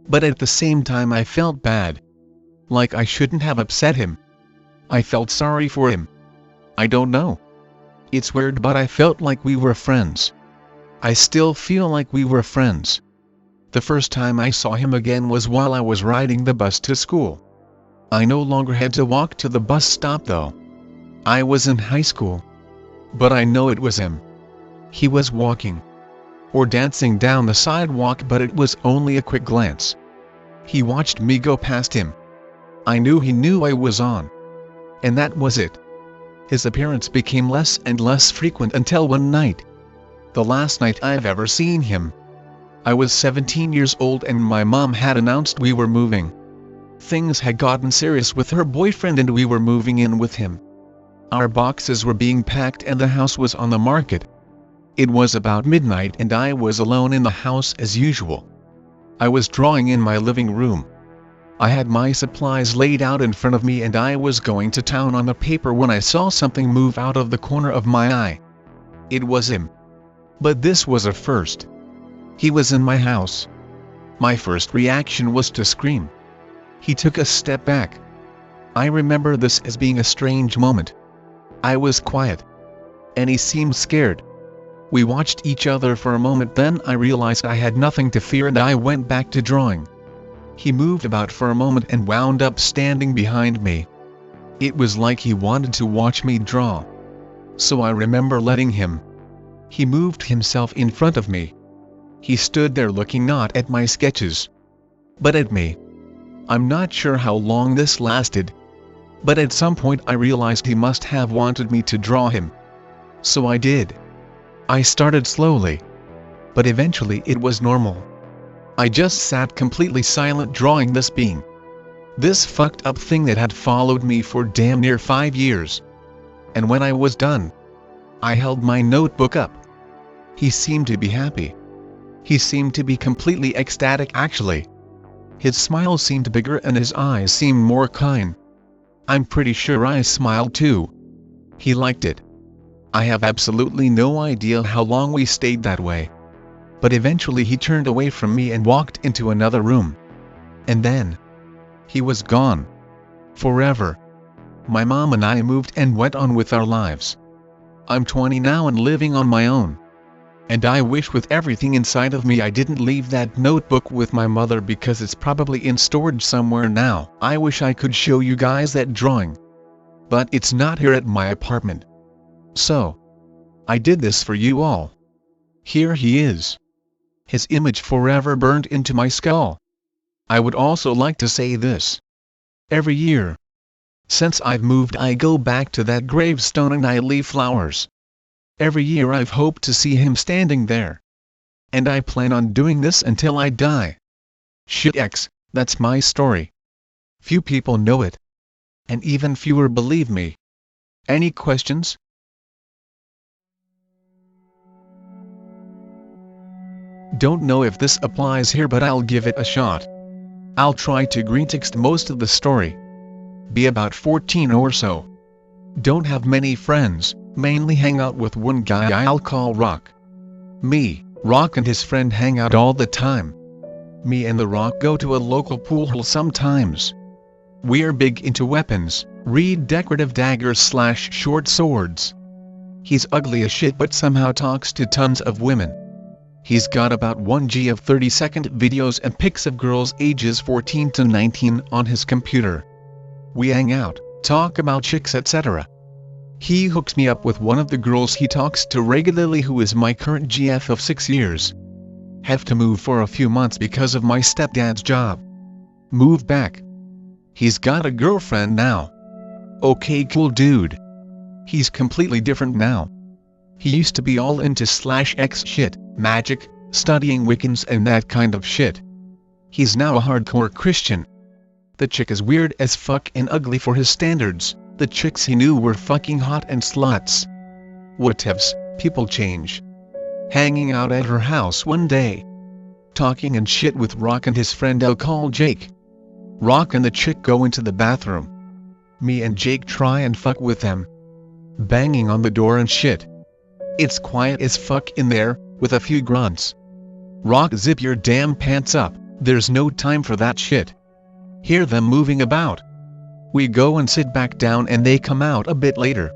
But at the same time I felt bad. Like I shouldn't have upset him. I felt sorry for him. I don't know. It's weird, but I felt like we were friends. I still feel like we were friends. The first time I saw him again was while I was riding the bus to school. I no longer had to walk to the bus stop though. I was in high school. But I know it was him. He was walking or dancing down the sidewalk, but it was only a quick glance. He watched me go past him. I knew he knew I was on. And that was it. His appearance became less and less frequent until one night. The last night I've ever seen him. I was 17 years old and my mom had announced we were moving. Things had gotten serious with her boyfriend and we were moving in with him. Our boxes were being packed and the house was on the market. It was about midnight and I was alone in the house as usual. I was drawing in my living room. I had my supplies laid out in front of me and I was going to town on the paper when I saw something move out of the corner of my eye. It was him. But this was a first. He was in my house. My first reaction was to scream. He took a step back. I remember this as being a strange moment. I was quiet. And he seemed scared. We watched each other for a moment, then I realized I had nothing to fear and I went back to drawing. He moved about for a moment and wound up standing behind me. It was like he wanted to watch me draw. So I remember letting him. He moved himself in front of me. He stood there looking not at my sketches, but at me. I'm not sure how long this lasted. But at some point I realized he must have wanted me to draw him. So I did. I started slowly. But eventually it was normal. I just sat completely silent drawing this being. This fucked up thing that had followed me for damn near 5 years. And when I was done, I held my notebook up. He seemed to be happy. He seemed to be completely ecstatic actually. His smile seemed bigger and his eyes seemed more kind. I'm pretty sure I smiled too. He liked it. I have absolutely no idea how long we stayed that way. But eventually he turned away from me and walked into another room. And then, he was gone. Forever. My mom and I moved and went on with our lives. I'm 20 now and living on my own. And I wish with everything inside of me I didn't leave that notebook with my mother because it's probably in storage somewhere now. I wish I could show you guys that drawing. But it's not here at my apartment. So, I did this for you all. Here he is. His image forever burned into my skull. I would also like to say this. Every year, since I've moved, I go back to that gravestone and I leave flowers. Every year I've hoped to see him standing there. And I plan on doing this until I die. Shit X, that's my story. Few people know it. And even fewer believe me. Any questions? Don't know if this applies here, but I'll give it a shot. I'll try to greentext most of the story. Be about 14 or so. Don't have many friends, mainly hang out with one guy I'll call Rock. Me, Rock and his friend hang out all the time. Me and the Rock go to a local pool hall sometimes. We're big into weapons, read decorative daggers/short swords. He's ugly as shit but somehow talks to tons of women. He's got about 1G of 30-second videos and pics of girls ages 14 to 19 on his computer. We hang out, talk about chicks etc. He hooks me up with one of the girls he talks to regularly who is my current GF of 6 years. Have to move for a few months because of my stepdad's job. Move back. He's got a girlfriend now. Okay, cool dude. He's completely different now. He used to be all into /X shit, magic, studying Wiccans and that kind of shit. He's now a hardcore Christian. The chick is weird as fuck and ugly for his standards. The chicks he knew were fucking hot and sluts. Whatevs, people change. Hanging out at her house one day. Talking and shit with Rock and his friend I'll call Jake. Rock and the chick go into the bathroom. Me and Jake try and fuck with them. Banging on the door and shit. It's quiet as fuck in there, with a few grunts. Rock, zip your damn pants up, there's no time for that shit. Hear them moving about. We go and sit back down and they come out a bit later.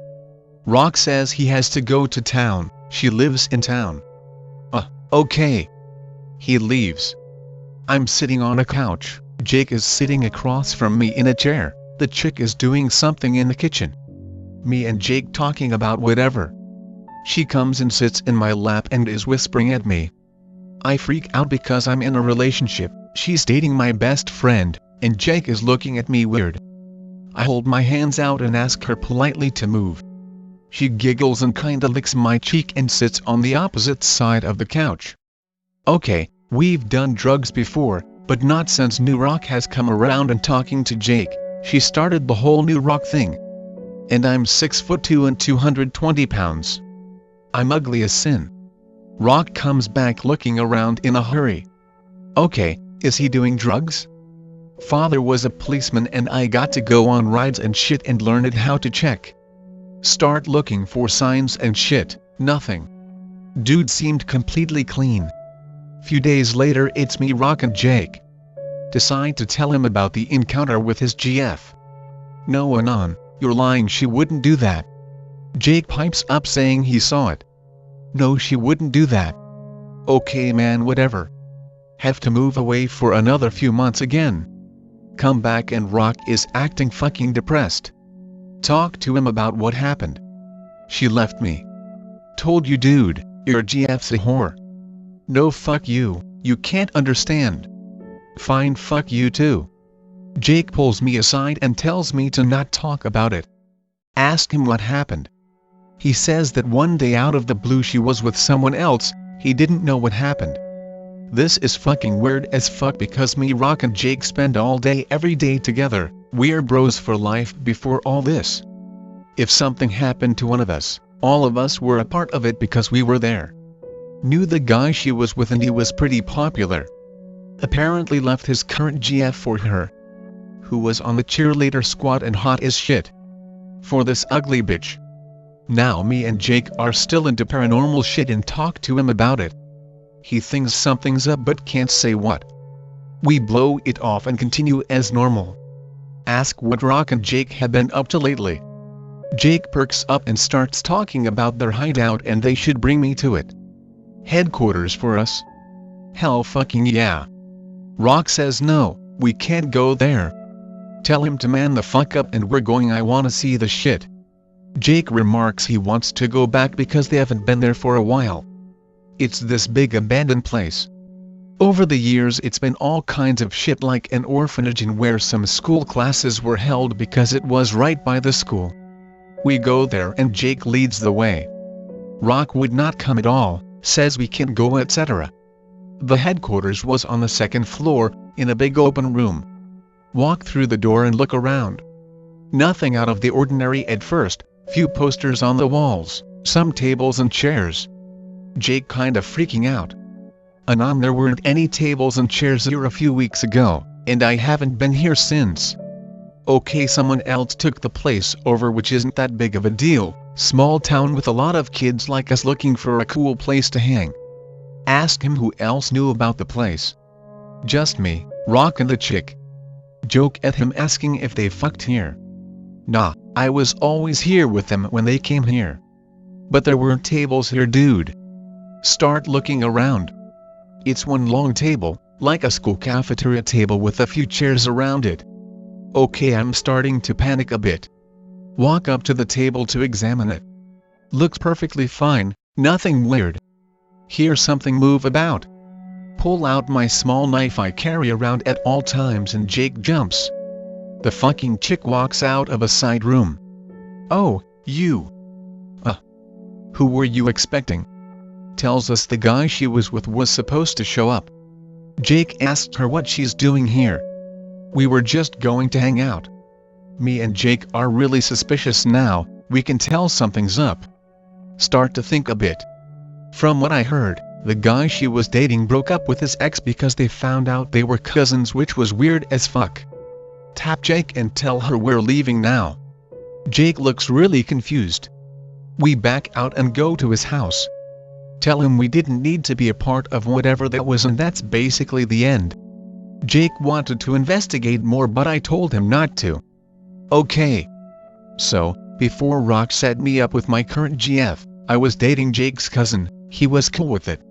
Rock says he has to go to town, she lives in town. Okay. He leaves. I'm sitting on a couch, Jake is sitting across from me in a chair, the chick is doing something in the kitchen. Me and Jake talking about whatever. She comes and sits in my lap and is whispering at me. I freak out because I'm in a relationship, she's dating my best friend, and Jake is looking at me weird. I hold my hands out and ask her politely to move. She giggles and kinda licks my cheek and sits on the opposite side of the couch. Okay, we've done drugs before, but not since New Rock has come around and talking to Jake, she started the whole New Rock thing. And I'm 6'2" and 220 pounds. I'm ugly as sin. Rock comes back looking around in a hurry. Okay, is he doing drugs? Father was a policeman and I got to go on rides and shit and learn it how to check. Start looking for signs and shit, nothing. Dude seemed completely clean. Few days later it's me, Rock, and Jake. Decide to tell him about the encounter with his GF. No, Anon, you're lying, she wouldn't do that. Jake pipes up saying he saw it. No, she wouldn't do that. Okay man, whatever. Have to move away for another few months again. Come back and Rock is acting fucking depressed. Talk to him about what happened. She left me. Told you, dude, your GF's a whore. No, fuck you, you can't understand. Fine, fuck you too. Jake pulls me aside and tells me to not talk about it. Ask him what happened. He says that one day out of the blue she was with someone else, he didn't know what happened. This is fucking weird as fuck because me, Rock, and Jake spend all day every day together, we're bros for life before all this. If something happened to one of us, all of us were a part of it because we were there. Knew the guy she was with and he was pretty popular. Apparently left his current GF for her, who was on the cheerleader squad and hot as shit. For this ugly bitch. Now me and Jake are still into paranormal shit and talk to him about it. He thinks something's up but can't say what. We blow it off and continue as normal. Ask what Rock and Jake have been up to lately. Jake perks up and starts talking about their hideout and they should bring me to it. Headquarters for us? Hell fucking yeah. Rock says no, we can't go there. Tell him to man the fuck up and we're going, I wanna see the shit. Jake remarks he wants to go back because they haven't been there for a while. It's this big abandoned place. Over the years it's been all kinds of shit, like an orphanage and where some school classes were held because it was right by the school. We go there and Jake leads the way. Rock would not come at all, says we can't go, etc. The headquarters was on the second floor, in a big open room. Walk through the door and look around. Nothing out of the ordinary at first, few posters on the walls, some tables and chairs. Jake kinda freaking out. Anon, there weren't any tables and chairs here a few weeks ago, and I haven't been here since. Okay, someone else took the place over, which isn't that big of a deal, small town with a lot of kids like us looking for a cool place to hang. Ask him who else knew about the place. Just me, Rock, and the chick. Joke at him asking if they fucked here. Nah, I was always here with them when they came here. But there weren't tables here, dude. Start looking around. It's one long table, like a school cafeteria table with a few chairs around it. Okay, I'm starting to panic a bit. Walk up to the table to examine it. Looks perfectly fine, nothing weird. Hear something move about. Pull out my small knife I carry around at all times and Jake jumps. The fucking chick walks out of a side room. Oh, you. Who were you expecting? Tells us the guy she was with was supposed to show up. Jake asked her what she's doing here. We were just going to hang out. Me and Jake are really suspicious now, we can tell something's up. Start to think a bit. From what I heard, the guy she was dating broke up with his ex because they found out they were cousins, which was weird as fuck. Tap Jake and tell her we're leaving now. Jake looks really confused. We back out and go to his house. Tell him we didn't need to be a part of whatever that was, and that's basically the end. Jake wanted to investigate more but I told him not to. Okay. So, before Rock set me up with my current GF, I was dating Jake's cousin, he was cool with it.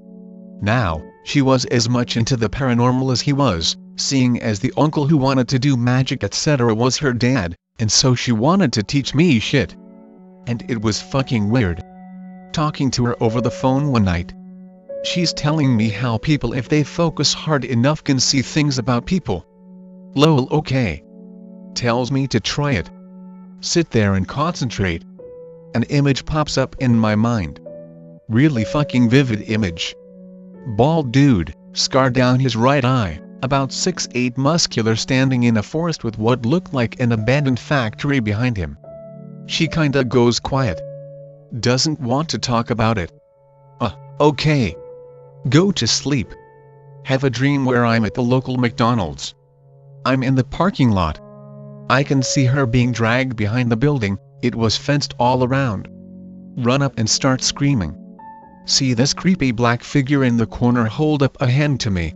Now, she was as much into the paranormal as he was, seeing as the uncle who wanted to do magic etc. was her dad, and so she wanted to teach me shit. And it was fucking weird. Talking to her over the phone one night. She's telling me how people, if they focus hard enough, can see things about people. Lol, okay. Tells me to try it. Sit there and concentrate. An image pops up in my mind. Really fucking vivid image. Bald dude, scar down his right eye, about 6'8", muscular, standing in a forest with what looked like an abandoned factory behind him. She kinda goes quiet. Doesn't want to talk about it. Okay. Go to sleep. Have a dream where I'm at the local McDonald's. I'm in the parking lot. I can see her being dragged behind the building, it was fenced all around. Run up and start screaming. See this creepy black figure in the corner hold up a hand to me.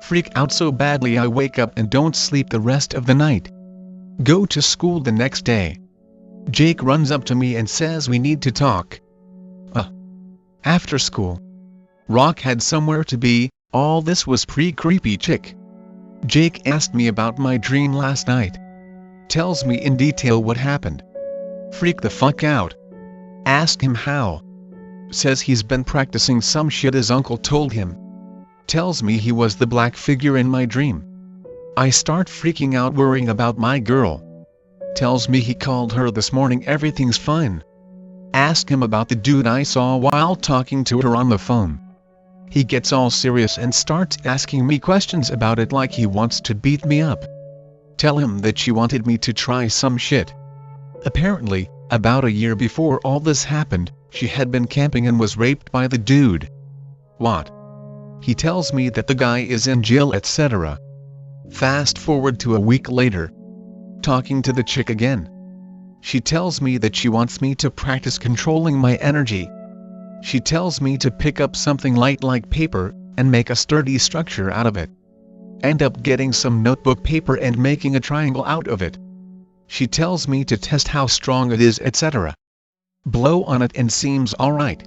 Freak out so badly I wake up and don't sleep the rest of the night. Go to school the next day. Jake runs up to me and says we need to talk. After school. Rock had somewhere to be, all this was pre-creepy chick. Jake asked me about my dream last night. Tells me in detail what happened. Freak the fuck out. Ask him how. Says he's been practicing some shit his uncle told him. Tells me he was the black figure in my dream. I start freaking out worrying about my girl. Tells me he called her this morning, everything's fine. Ask him about the dude I saw while talking to her on the phone. He gets all serious and starts asking me questions about it like he wants to beat me up. Tell him that she wanted me to try some shit. Apparently, about a year before all this happened, she had been camping and was raped by the dude. What? He tells me that the guy is in jail, etc. Fast forward to a week later. Talking to the chick again. She tells me that she wants me to practice controlling my energy. She tells me to pick up something light like paper, and make a sturdy structure out of it. End up getting some notebook paper and making a triangle out of it. She tells me to test how strong it is, etc. Blow on it and seems alright.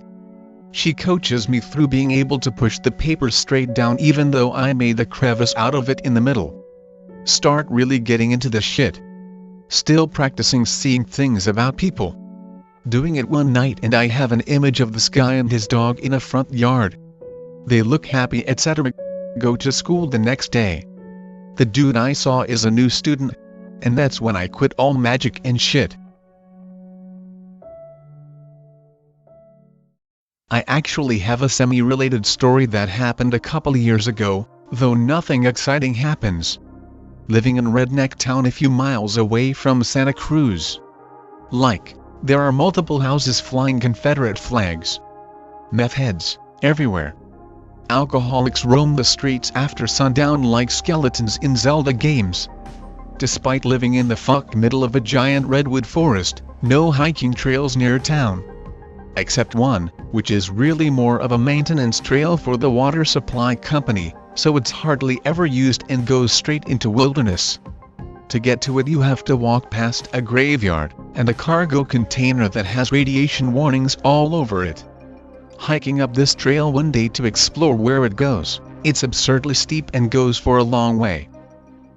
She coaches me through being able to push the paper straight down even though I made the crevice out of it in the middle. Start really getting into the shit. Still practicing seeing things about people. Doing it one night and I have an image of this guy and his dog in a front yard. They look happy, etc. Go to school the next day. The dude I saw is a new student, and that's when I quit all magic and shit. I actually have a semi-related story that happened a couple years ago, though nothing exciting happens. Living in redneck town a few miles away from Santa Cruz. There are multiple houses flying Confederate flags. Meth heads, everywhere. Alcoholics roam the streets after sundown like skeletons in Zelda games. Despite living in the middle of a giant redwood forest, no hiking trails near town. Except one, which is really more of a maintenance trail for the water supply company, so it's hardly ever used and goes straight into wilderness. To get to it you have to walk past a graveyard, and a cargo container that has radiation warnings all over it. Hiking up this trail one day to explore where it goes, it's absurdly steep and goes for a long way.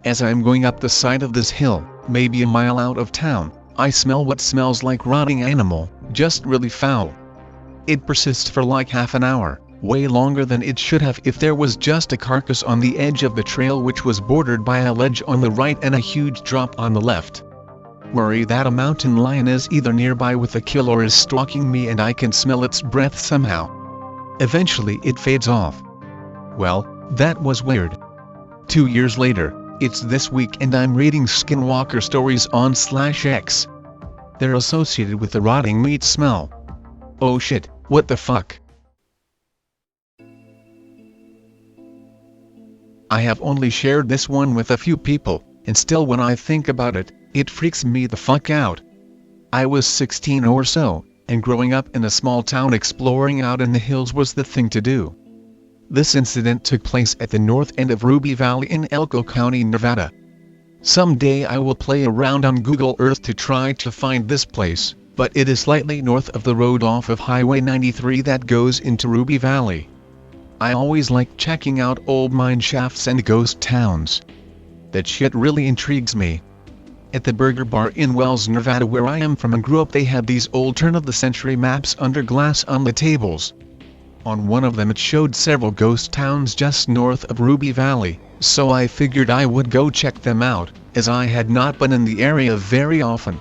As I'm going up the side of this hill, maybe a mile out of town, I smell what smells like rotting animal, just really foul. It persists for like half an hour, way longer than it should have if there was just a carcass on the edge of the trail which was bordered by a ledge on the right and a huge drop on the left. Worry that a mountain lion is either nearby with a kill or is stalking me and I can smell its breath somehow. Eventually it fades off. Well, that was weird. 2 years later, it's this week and I'm reading Skinwalker stories on /X. They're associated with the rotting meat smell. Oh shit, what the fuck? I have only shared this one with a few people, and still when I think about it, it freaks me the fuck out. I was 16 or so, and growing up in a small town exploring out in the hills was the thing to do. This incident took place at the north end of Ruby Valley in Elko County, Nevada. Someday I will play around on Google Earth to try to find this place, but it is slightly north of the road off of Highway 93 that goes into Ruby Valley. I always like checking out old mine shafts and ghost towns. That shit really intrigues me. At the Burger Bar in Wells, Nevada where I am from and grew up, they had these old turn-of-the-century maps under glass on the tables. On one of them it showed several ghost towns just north of Ruby Valley, so I figured I would go check them out, as I had not been in the area very often.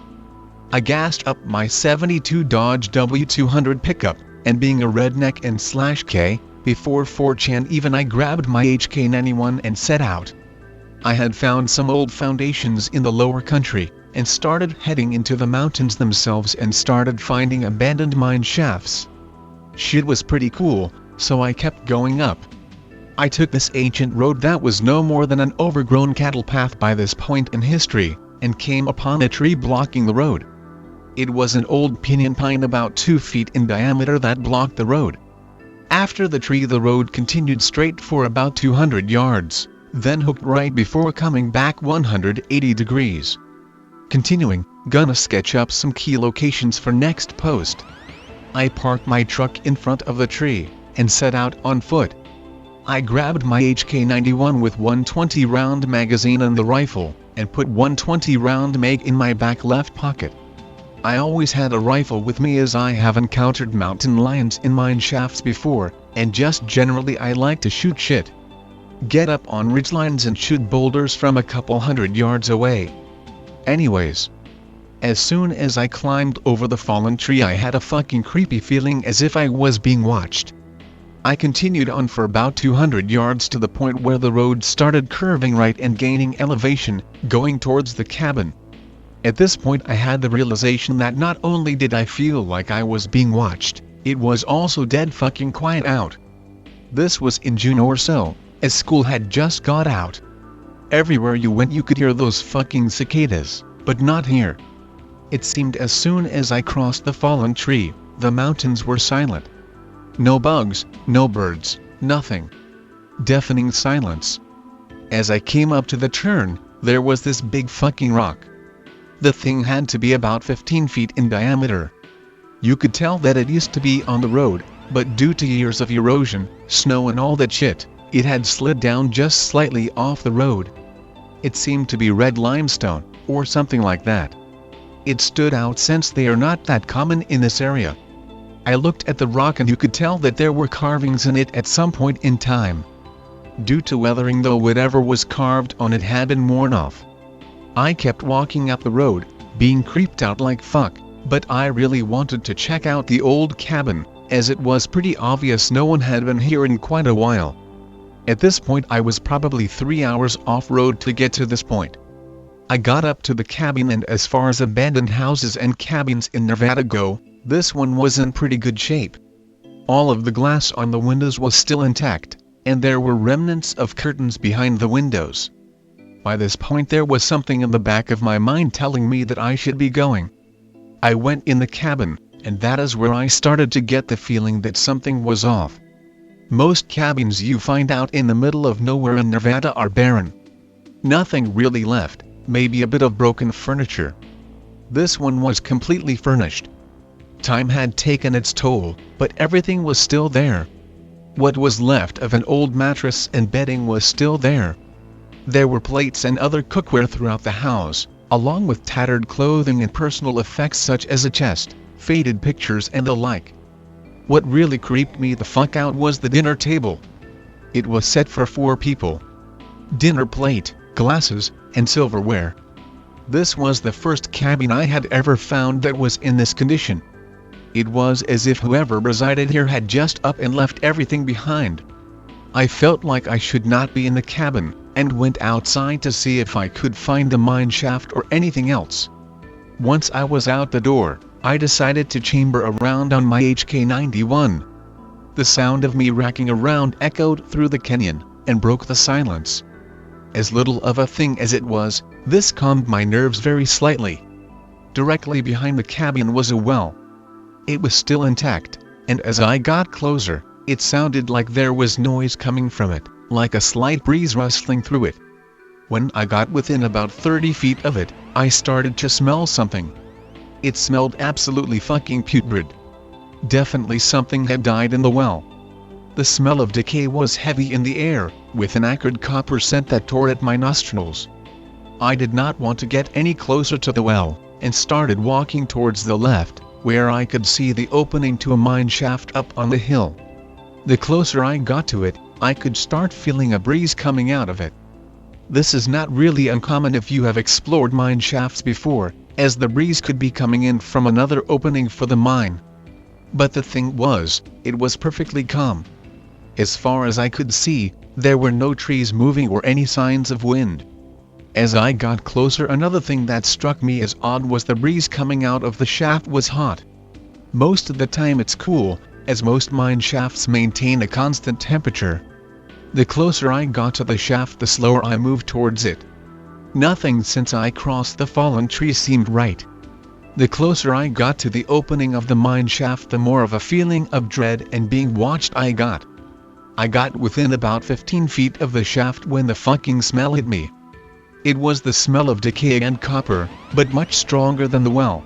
I gassed up my '72 Dodge W200 pickup, and being a redneck and /K, before 4chan even, I grabbed my HK91 and set out. I had found some old foundations in the lower country, and started heading into the mountains themselves and started finding abandoned mine shafts. Shit was pretty cool, so I kept going up. I took this ancient road that was no more than an overgrown cattle path by this point in history, and came upon a tree blocking the road. It was an old pinyon pine about 2 feet in diameter that blocked the road. After the tree the road continued straight for about 200 yards, then hooked right before coming back 180 degrees. Continuing, gonna sketch up some key locations for next post. I parked my truck in front of the tree, and set out on foot. I grabbed my HK91 with 120 round magazine and the rifle, and put 120 round mag in my back left pocket. I always had a rifle with me as I have encountered mountain lions in mine shafts before, and just generally I like to shoot shit. Get up on ridgelines and shoot boulders from a couple hundred yards away. Anyways, as soon as I climbed over the fallen tree I had a fucking creepy feeling as if I was being watched. I continued on for about 200 yards to the point where the road started curving right and gaining elevation, going towards the cabin. At this point I had the realization that not only did I feel like I was being watched, it was also dead fucking quiet out. This was in June or so, as school had just got out. Everywhere you went you could hear those fucking cicadas, but not here. It seemed as soon as I crossed the fallen tree, the mountains were silent. No bugs, no birds, nothing. Deafening silence. As I came up to the turn, there was this big fucking rock. The thing had to be about 15 feet in diameter. You could tell that it used to be on the road, but due to years of erosion, snow and all that shit, it had slid down just slightly off the road. It seemed to be red limestone, or something like that. It stood out since they are not that common in this area. I looked at the rock and you could tell that there were carvings in it at some point in time. Due to weathering though whatever was carved on it had been worn off. I kept walking up the road, being creeped out like fuck, but I really wanted to check out the old cabin, as it was pretty obvious no one had been here in quite a while. At this point I was probably 3 hours off-road to get to this point. I got up to the cabin and as far as abandoned houses and cabins in Nevada go, this one was in pretty good shape. All of the glass on the windows was still intact, and there were remnants of curtains behind the windows. By this point there was something in the back of my mind telling me that I should be going. I went in the cabin, and that is where I started to get the feeling that something was off. Most cabins you find out in the middle of nowhere in Nevada are barren. Nothing really left, maybe a bit of broken furniture. This one was completely furnished. Time had taken its toll, but everything was still there. What was left of an old mattress and bedding was still there. There were plates and other cookware throughout the house, along with tattered clothing and personal effects such as a chest, faded pictures and the like. What really creeped me the fuck out was the dinner table. It was set for 4 people. Dinner plate, glasses, and silverware. This was the first cabin I had ever found that was in this condition. It was as if whoever resided here had just up and left everything behind. I felt like I should not be in the cabin, and went outside to see if I could find the mine shaft or anything else. Once I was out the door, I decided to chamber around on my HK91. The sound of me racking around echoed through the canyon, and broke the silence. As little of a thing as it was, this calmed my nerves very slightly. Directly behind the cabin was a well. It was still intact, and as I got closer, it sounded like there was noise coming from it, like a slight breeze rustling through it. When I got within about 30 feet of it, I started to smell something. It smelled absolutely fucking putrid. Definitely something had died in the well. The smell of decay was heavy in the air, with an acrid copper scent that tore at my nostrils. I did not want to get any closer to the well, and started walking towards the left, where I could see the opening to a mine shaft up on the hill. The closer I got to it, I could start feeling a breeze coming out of it. This is not really uncommon if you have explored mine shafts before, as the breeze could be coming in from another opening for the mine. But the thing was, it was perfectly calm. As far as I could see, there were no trees moving or any signs of wind. As I got closer, another thing that struck me as odd was the breeze coming out of the shaft was hot. Most of the time it's cool, as most mine shafts maintain a constant temperature. The closer I got to the shaft, the slower I moved towards it. Nothing since I crossed the fallen tree seemed right. The closer I got to the opening of the mine shaft, the more of a feeling of dread and being watched I got. I got within about 15 feet of the shaft when the fucking smell hit me. It was the smell of decay and copper, but much stronger than the well.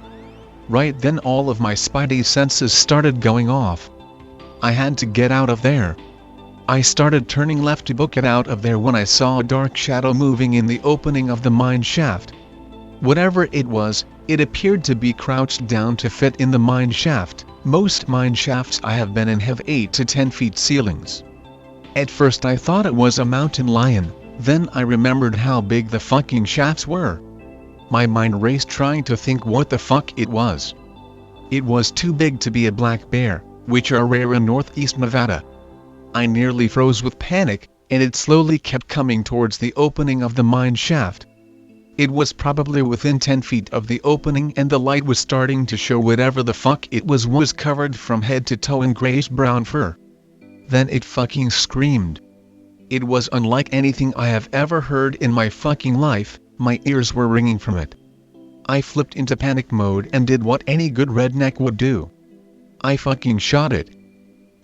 Right then all of my spidey senses started going off. I had to get out of there. I started turning left to book it out of there when I saw a dark shadow moving in the opening of the mine shaft. Whatever it was, it appeared to be crouched down to fit in the mine shaft. Most mine shafts I have been in have 8 to 10 feet ceilings. At first I thought it was a mountain lion, then I remembered how big the fucking shafts were. My mind raced trying to think what the fuck it was. It was too big to be a black bear, which are rare in northeast Nevada. I nearly froze with panic, and it slowly kept coming towards the opening of the mine shaft. It was probably within 10 feet of the opening and the light was starting to show whatever the fuck it was covered from head to toe in grayish-brown fur. Then it fucking screamed. It was unlike anything I have ever heard in my fucking life, my ears were ringing from it. I flipped into panic mode and did what any good redneck would do. I fucking shot it.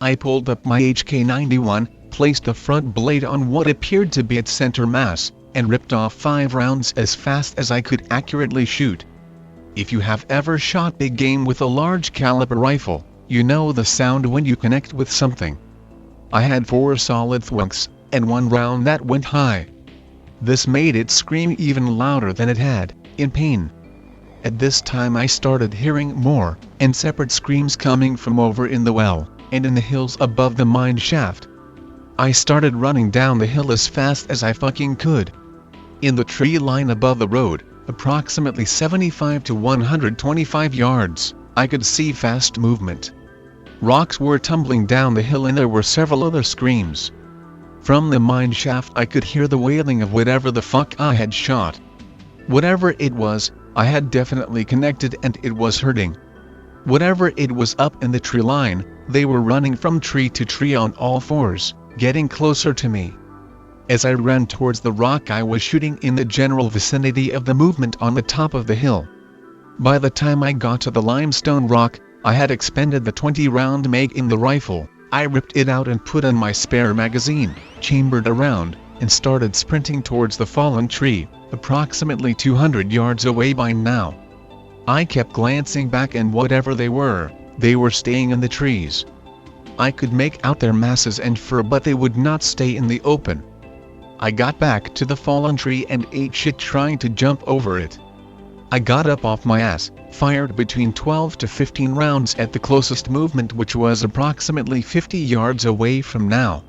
I pulled up my HK-91, placed the front blade on what appeared to be its center mass, and ripped off 5 rounds as fast as I could accurately shoot. If you have ever shot big game with a large caliber rifle, you know the sound when you connect with something. I had 4 solid thwunks, and 1 round that went high. This made it scream even louder than it had, in pain. At this time I started hearing more, and separate screams coming from over in the well, and in the hills above the mine shaft. I started running down the hill as fast as I fucking could. In the tree line above the road, approximately 75 to 125 yards, I could see fast movement. Rocks were tumbling down the hill and there were several other screams. From the mine shaft I could hear the wailing of whatever the fuck I had shot. Whatever it was, I had definitely connected and it was hurting. Whatever it was up in the tree line, they were running from tree to tree on all 4s, getting closer to me. As I ran towards the rock I was shooting in the general vicinity of the movement on the top of the hill. By the time I got to the limestone rock, I had expended the 20-round mag in the rifle. I ripped it out and put in my spare magazine, chambered around, and started sprinting towards the fallen tree, approximately 200 yards away by now. I kept glancing back and whatever they were staying in the trees. I could make out their masses and fur but they would not stay in the open. I got back to the fallen tree and ate shit trying to jump over it. I got up off my ass, fired between 12 to 15 rounds at the closest movement which was approximately 50 yards away from now.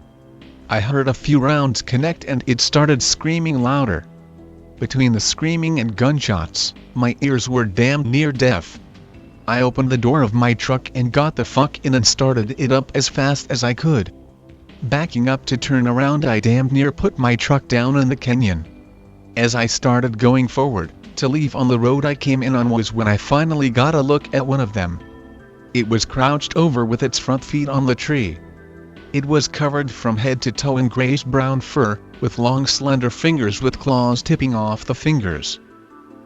I heard a few rounds connect and it started screaming louder. Between the screaming and gunshots, my ears were damn near deaf. I opened the door of my truck and got the fuck in and started it up as fast as I could. Backing up to turn around I damn near put my truck down in the canyon. As I started going forward, to leave on the road I came in on was when I finally got a look at one of them. It was crouched over with its front feet on the tree. It was covered from head to toe in grayish-brown fur, with long slender fingers with claws tipping off the fingers.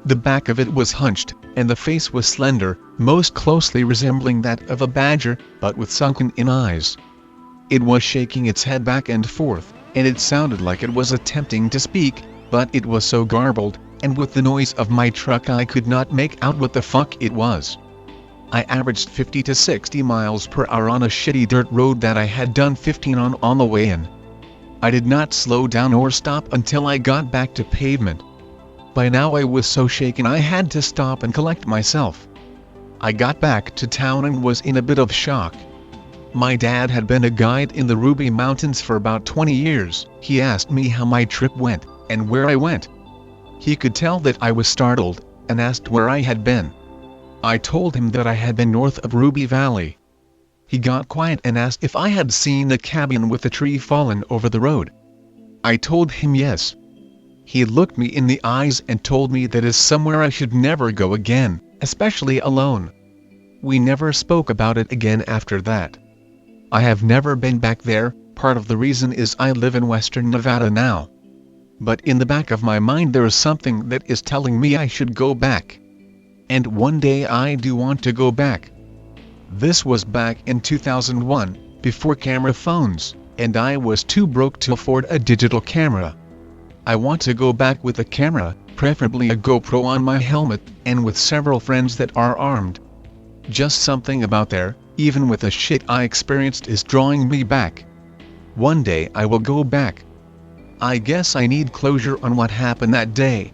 The back of it was hunched, and the face was slender, most closely resembling that of a badger, but with sunken-in eyes. It was shaking its head back and forth, and it sounded like it was attempting to speak, but it was so garbled, and with the noise of my truck I could not make out what the fuck it was. I averaged 50 to 60 miles per hour on a shitty dirt road that I had done 15 on the way in. I did not slow down or stop until I got back to pavement. By now I was so shaken I had to stop and collect myself. I got back to town and was in a bit of shock. My dad had been a guide in the Ruby Mountains for about 20 years. He asked me how my trip went, and where I went. He could tell that I was startled, and asked where I had been. I told him that I had been north of Ruby Valley. He got quiet and asked if I had seen the cabin with the tree fallen over the road. I told him yes. He looked me in the eyes and told me that is somewhere I should never go again, especially alone. We never spoke about it again after that. I have never been back there, Part of the reason is I live in Western Nevada now. But in the back of my mind there is something that is telling me I should go back. And one day I do want to go back. This was back in 2001, before camera phones, and I was too broke to afford a digital camera. I want to go back with a camera, preferably a GoPro on my helmet, and with several friends that are armed. Just something about there, even with the shit I experienced, is drawing me back. One day I will go back. I guess I need closure on what happened that day.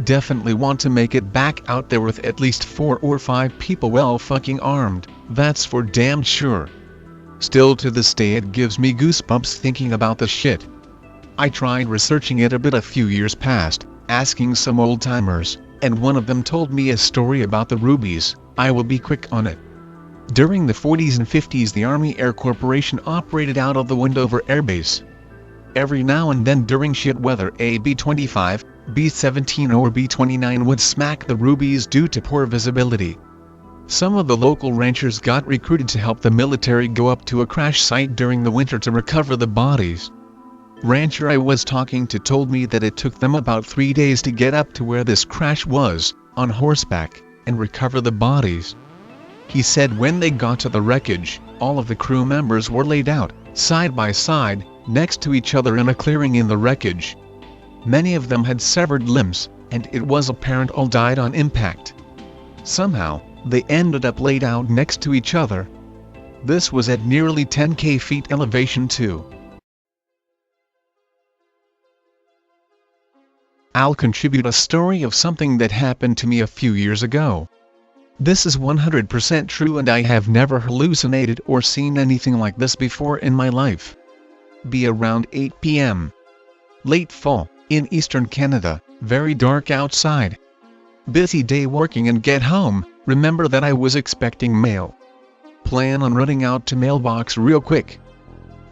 Definitely want to make it back out there with at least 4 or 5 people well fucking armed, that's for damn sure. Still to this day it gives me goosebumps thinking about the shit. I tried researching it a bit a few years past, asking some old timers, and one of them told me a story about the rubies. I will be quick on it. During the 40s and 50s the Army Air Corporation operated out of the Wendover Air Base. Every now and then during shit weather a B-25, B-17 or B-29 would smack the rubies due to poor visibility. Some of the local ranchers got recruited to help the military go up to a crash site during the winter to recover the bodies. Rancher I was talking to told me that it took them about 3 days to get up to where this crash was, on horseback, and recover the bodies. He said when they got to the wreckage, all of the crew members were laid out, side by side, next to each other in a clearing in the wreckage. Many of them had severed limbs, and it was apparent all died on impact. Somehow, they ended up laid out next to each other. This was at nearly 10,000 feet elevation too. I'll contribute a story of something that happened to me a few years ago. This is 100% true and I have never hallucinated or seen anything like this before in my life. Be around 8 p.m. Late fall, in eastern Canada, very dark outside. Busy day working and get home, remember that I was expecting mail. Plan on running out to mailbox real quick.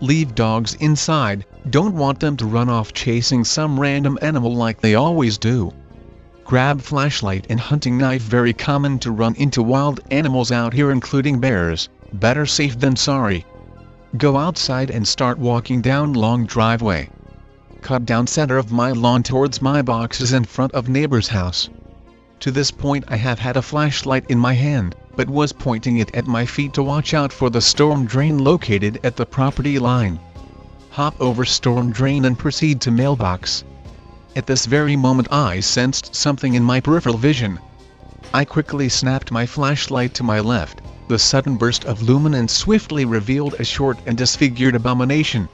Leave dogs inside, don't want them to run off chasing some random animal like they always do. Grab flashlight and hunting knife, very common to run into wild animals out here including bears, better safe than sorry. Go outside and start walking down long driveway. Cut down center of my lawn towards my boxes in front of neighbor's house. To this point I have had a flashlight in my hand, but was pointing it at my feet to watch out for the storm drain located at the property line. Hop over storm drain and proceed to mailbox. At this very moment I sensed something in my peripheral vision. I quickly snapped my flashlight to my left. The sudden burst of luminance swiftly revealed a short and disfigured abomination.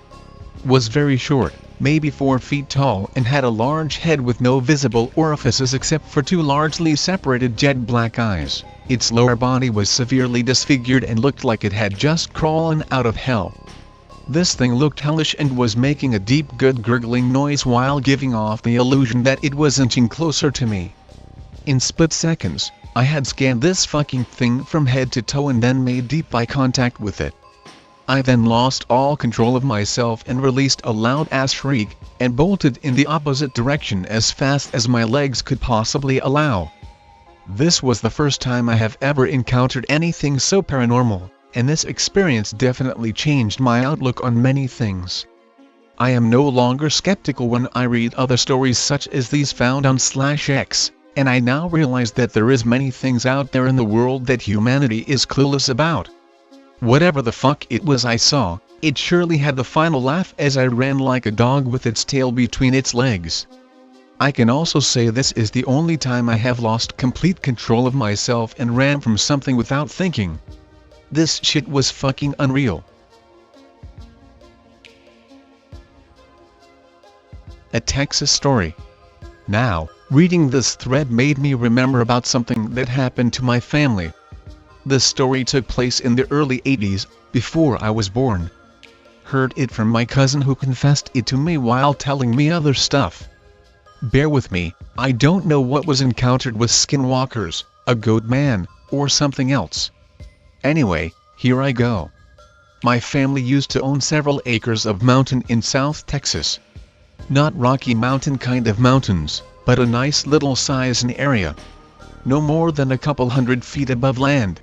Was very short, maybe 4 feet tall, and had a large head with no visible orifices except for 2 largely separated jet black eyes. Its lower body was severely disfigured and looked like it had just crawled out of hell. This thing looked hellish and was making a deep good gurgling noise while giving off the illusion that it was inching closer to me. In split seconds, I had scanned this fucking thing from head to toe and then made deep eye contact with it. I then lost all control of myself and released a loud ass shriek, and bolted in the opposite direction as fast as my legs could possibly allow. This was the first time I have ever encountered anything so paranormal, and this experience definitely changed my outlook on many things. I am no longer skeptical when I read other stories such as these found on /X, and I now realize that there is many things out there in the world that humanity is clueless about. Whatever the fuck it was I saw, it surely had the final laugh as I ran like a dog with its tail between its legs. I can also say this is the only time I have lost complete control of myself and ran from something without thinking. This shit was fucking unreal. A Texas story. Now, reading this thread made me remember about something that happened to my family. This story took place in the early 80s, before I was born. Heard it from my cousin who confessed it to me while telling me other stuff. Bear with me, I don't know what was encountered with skinwalkers, a goat man, or something else. Anyway, here I go. My family used to own several acres of mountain in South Texas. Not Rocky Mountain kind of mountains, but a nice little size and area. No more than a couple 100 feet above land.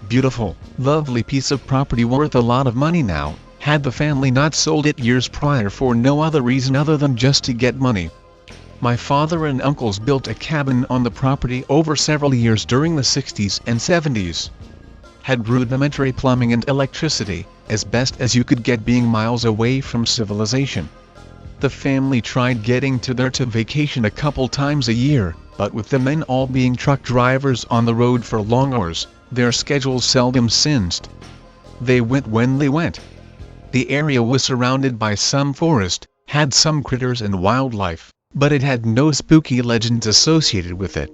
Beautiful, lovely piece of property worth a lot of money now, Had the family not sold it years prior for no other reason other than just to get money? My father and uncles built a cabin on the property over several years during the 60s and 70s. Had rudimentary plumbing and electricity, as best as you could get being miles away from civilization. The family tried getting there to vacation a couple times a year, but with the men all being truck drivers on the road for long hours, their schedules seldom synced. They went when they went. The area was surrounded by some forest, had some critters and wildlife, but it had no spooky legends associated with it.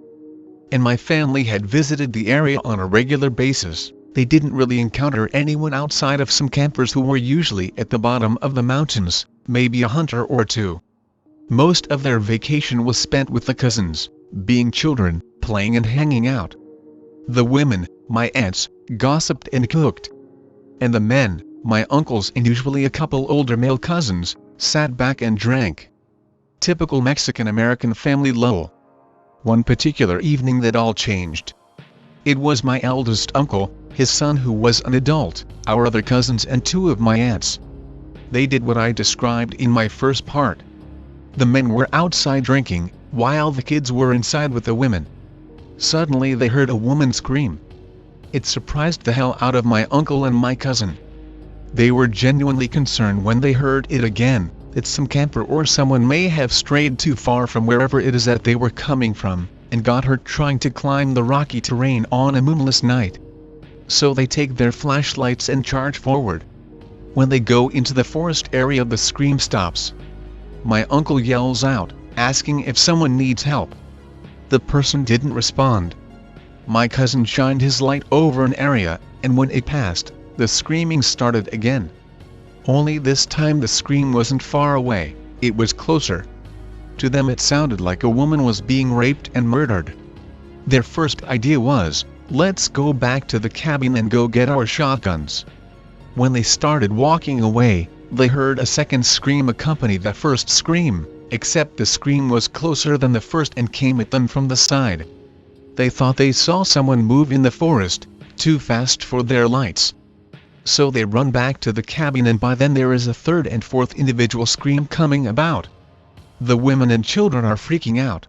And my family had visited the area on a regular basis. They didn't really encounter anyone outside of some campers who were usually at the bottom of the mountains, maybe a hunter or two. Most of their vacation was spent with the cousins, being children, playing and hanging out. The women, my aunts, gossiped and cooked. And the men, my uncles and usually a couple older male cousins, sat back and drank. Typical Mexican-American family lull. One particular evening that all changed. It was my eldest uncle, his son who was an adult, our other cousins and two of my aunts. They did what I described in my first part. The men were outside drinking, while the kids were inside with the women. Suddenly they heard a woman scream. It surprised the hell out of my uncle and my cousin. They were genuinely concerned when they heard it again, that some camper or someone may have strayed too far from wherever it is that they were coming from, and got hurt trying to climb the rocky terrain on a moonless night. So they take their flashlights and charge forward. When they go into the forest area, the scream stops. My uncle yells out, asking if someone needs help. The person didn't respond. My cousin shined his light over an area, and when it passed, the screaming started again. Only this time the scream wasn't far away, it was closer. To them it sounded like a woman was being raped and murdered. Their first idea was, let's go back to the cabin and go get our shotguns. When they started walking away, they heard a second scream accompany the first scream, except the scream was closer than the first and came at them from the side. They thought they saw someone move in the forest, too fast for their lights. So they run back to the cabin, and by then there is a third and fourth individual scream coming about. The women and children are freaking out.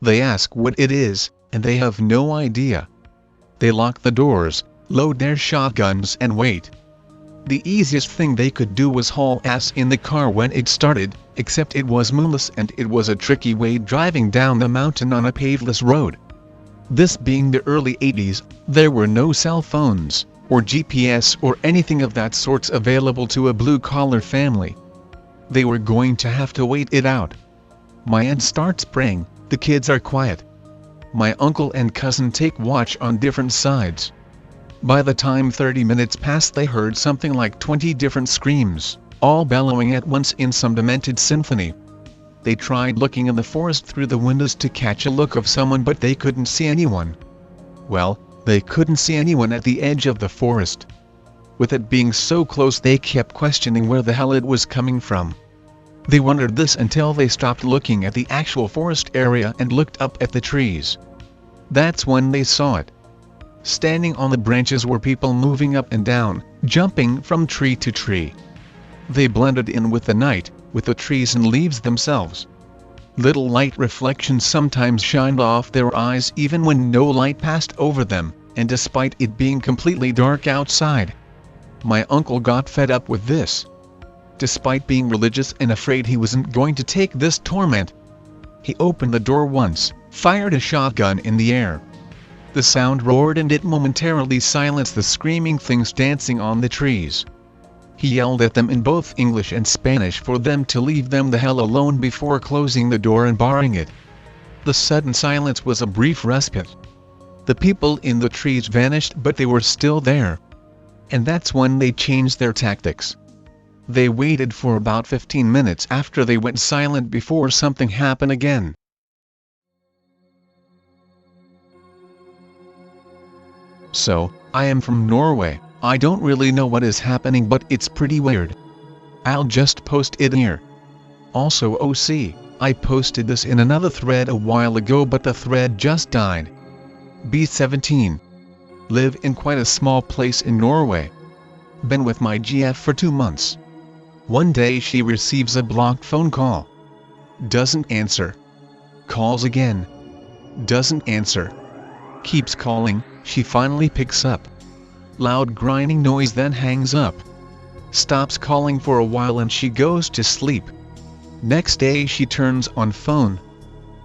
They ask what it is, and they have no idea. They lock the doors, load their shotguns and wait. The easiest thing they could do was haul ass in the car when it started, except it was moonless and it was a tricky way driving down the mountain on a paveless road. This being the early 80s, there were no cell phones, or GPS or anything of that sorts available to a blue-collar family. They were going to have to wait it out. My aunt starts praying, the kids are quiet. My uncle and cousin take watch on different sides. By the time 30 minutes passed, they heard something like 20 different screams, all bellowing at once in some demented symphony. They tried looking in the forest through the windows to catch a look of someone, but they couldn't see anyone. Well, they couldn't see anyone at the edge of the forest. With it being so close, they kept questioning where the hell it was coming from. They wondered this until they stopped looking at the actual forest area and looked up at the trees. That's when they saw it. Standing on the branches were people moving up and down, jumping from tree to tree. They blended in with the night, with the trees and leaves themselves. Little light reflections sometimes shined off their eyes even when no light passed over them, and despite it being completely dark outside. My uncle got fed up with this. Despite being religious and afraid he wasn't going to take this torment, he opened the door once, fired a shotgun in the air. The sound roared and it momentarily silenced the screaming things dancing on the trees. He yelled at them in both English and Spanish for them to leave them the hell alone before closing the door and barring it. The sudden silence was a brief respite. The people in the trees vanished, but they were still there. And that's when they changed their tactics. They waited for about 15 minutes after they went silent before something happened again. So, I am from Norway. I don't really know what is happening, but it's pretty weird. I'll just post it here. Also OC, I posted this in another thread a while ago, but the thread just died. B17. Live in quite a small place in Norway. Been with my GF for 2 months. One day she receives a blocked phone call. Doesn't answer. Calls again. Doesn't answer. Keeps calling, she finally picks up. Loud grinding noise, then hangs up. Stops calling for a while and she goes to sleep. Next day she turns on phone.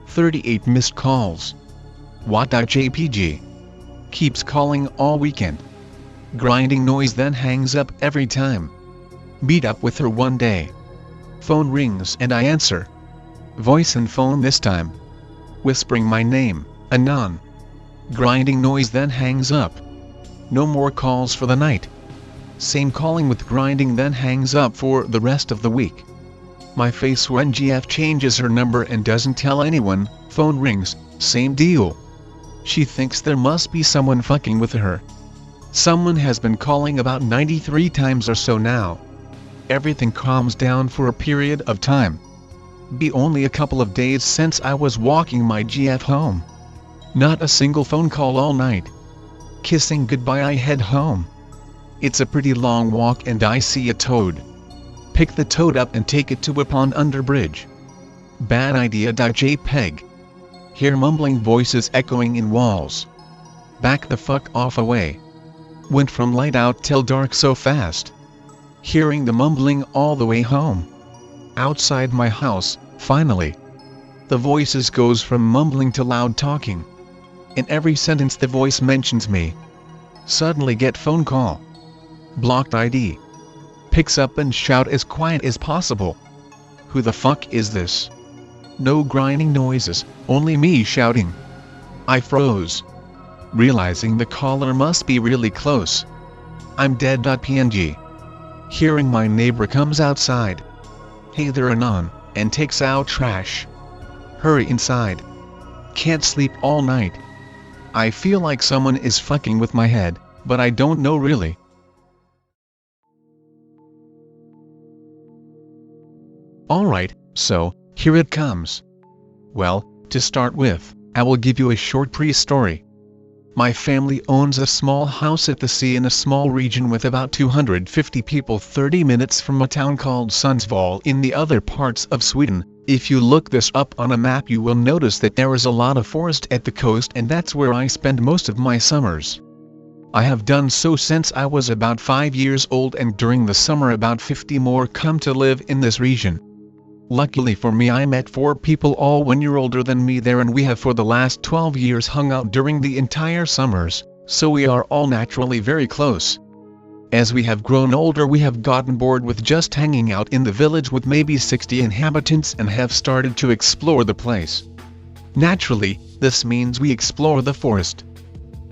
38 missed calls. What.jpg. Keeps calling all weekend. Grinding noise, then hangs up every time. Meet up with her one day. Phone rings and I answer. Voice and phone this time. Whispering my name, Anon. Grinding noise, then hangs up. No more calls for the night. Same calling with grinding, then hangs up for the rest of the week. My face when GF changes her number and doesn't tell anyone. Phone rings, same deal. She thinks there must be someone fucking with her. Someone has been calling about 93 times or so now. Everything calms down for a period of time. Be only a couple of days since I was walking my GF home. Not a single phone call all night. Kissing goodbye, I head home. It's a pretty long walk and I see a toad. Pick the toad up and take it to a pond under bridge. Bad idea. JPEG. Hear mumbling voices echoing in walls. Back the fuck off away. Went from light out till dark so fast. Hearing the mumbling all the way home. Outside my house, finally. The voices goes from mumbling to loud talking. In every sentence the voice mentions me. Suddenly get phone call. Blocked ID. Picks up and shout as quiet as possible. Who the fuck is this? No grinding noises, only me shouting. I froze. Realizing the caller must be really close. I'm dead.png. Hearing my neighbor comes outside. Hey there Anon, and takes out trash. Hurry inside. Can't sleep all night. I feel like someone is fucking with my head, but I don't know really. Alright, so, here it comes. Well, to start with, I will give you a short pre-story. My family owns a small house at the sea in a small region with about 250 people 30 minutes from a town called Sundsvall in the other parts of Sweden. If you look this up on a map you will notice that there is a lot of forest at the coast, and that's where I spend most of my summers. I have done so since I was about 5 years old, and during the summer about 50 more come to live in this region. Luckily for me I met 4 people all 1 year older than me there, and we have for the last 12 years hung out during the entire summers, so we are all naturally very close. As we have grown older we have gotten bored with just hanging out in the village with maybe 60 inhabitants and have started to explore the place. Naturally, this means we explore the forest.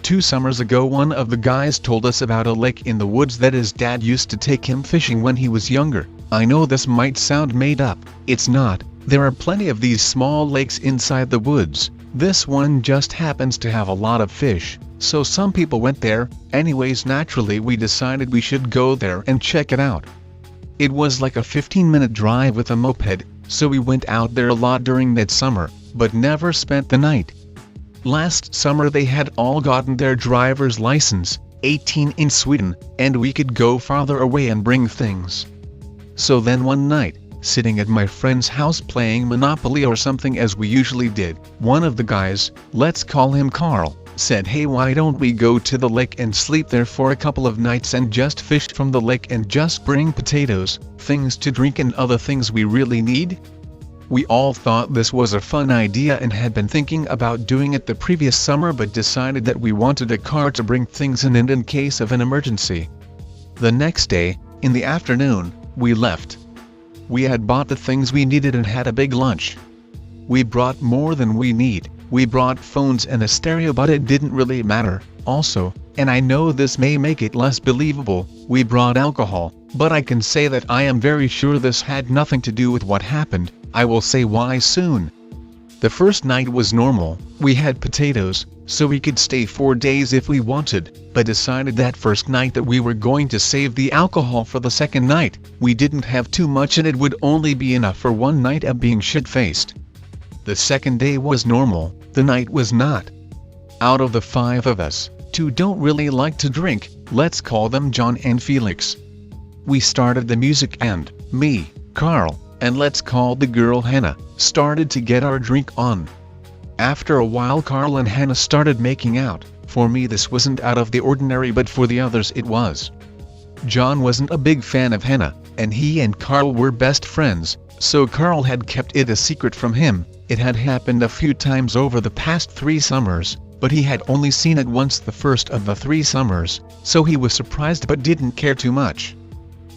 2 summers ago one of the guys told us about a lake in the woods that his dad used to take him fishing when he was younger. I know this might sound made up, it's not. There are plenty of these small lakes inside the woods. This one just happens to have a lot of fish, so some people went there. Anyways, naturally we decided we should go there and check it out. It was like a 15-minute drive with a moped, so we went out there a lot during that summer, but never spent the night. Last summer they had all gotten their driver's license, 18 in Sweden, and we could go farther away and bring things. So then one night, sitting at my friend's house playing Monopoly or something as we usually did, one of the guys, let's call him Karl, said, hey, why don't we go to the lake and sleep there for a couple of nights and just fish from the lake and just bring potatoes, things to drink and other things we really need? We all thought this was a fun idea and had been thinking about doing it the previous summer, but decided that we wanted a car to bring things in case of an emergency. The next day, in the afternoon, we left. We had bought the things we needed and had a big lunch. We brought more than we need. We brought phones and a stereo, but it didn't really matter. Also, and I know this may make it less believable, we brought alcohol, but I can say that I am very sure this had nothing to do with what happened. I will say why soon. The first night was normal. We had potatoes, so we could stay 4 days if we wanted, but decided that first night that we were going to save the alcohol for the second night. We didn't have too much and it would only be enough for one night of being shit-faced. The second day was normal, the night was not. Out of the 5 of us, two don't really like to drink, let's call them John and Felix. We started the music and, me, Karl, and let's call the girl Hannah, started to get our drink on. After a while Karl and Hannah started making out. For me this wasn't out of the ordinary, but for the others it was. John wasn't a big fan of Hannah, and he and Karl were best friends, so Karl had kept it a secret from him. It had happened a few times over the past 3 summers, but he had only seen it once the first of the 3 summers, so he was surprised but didn't care too much.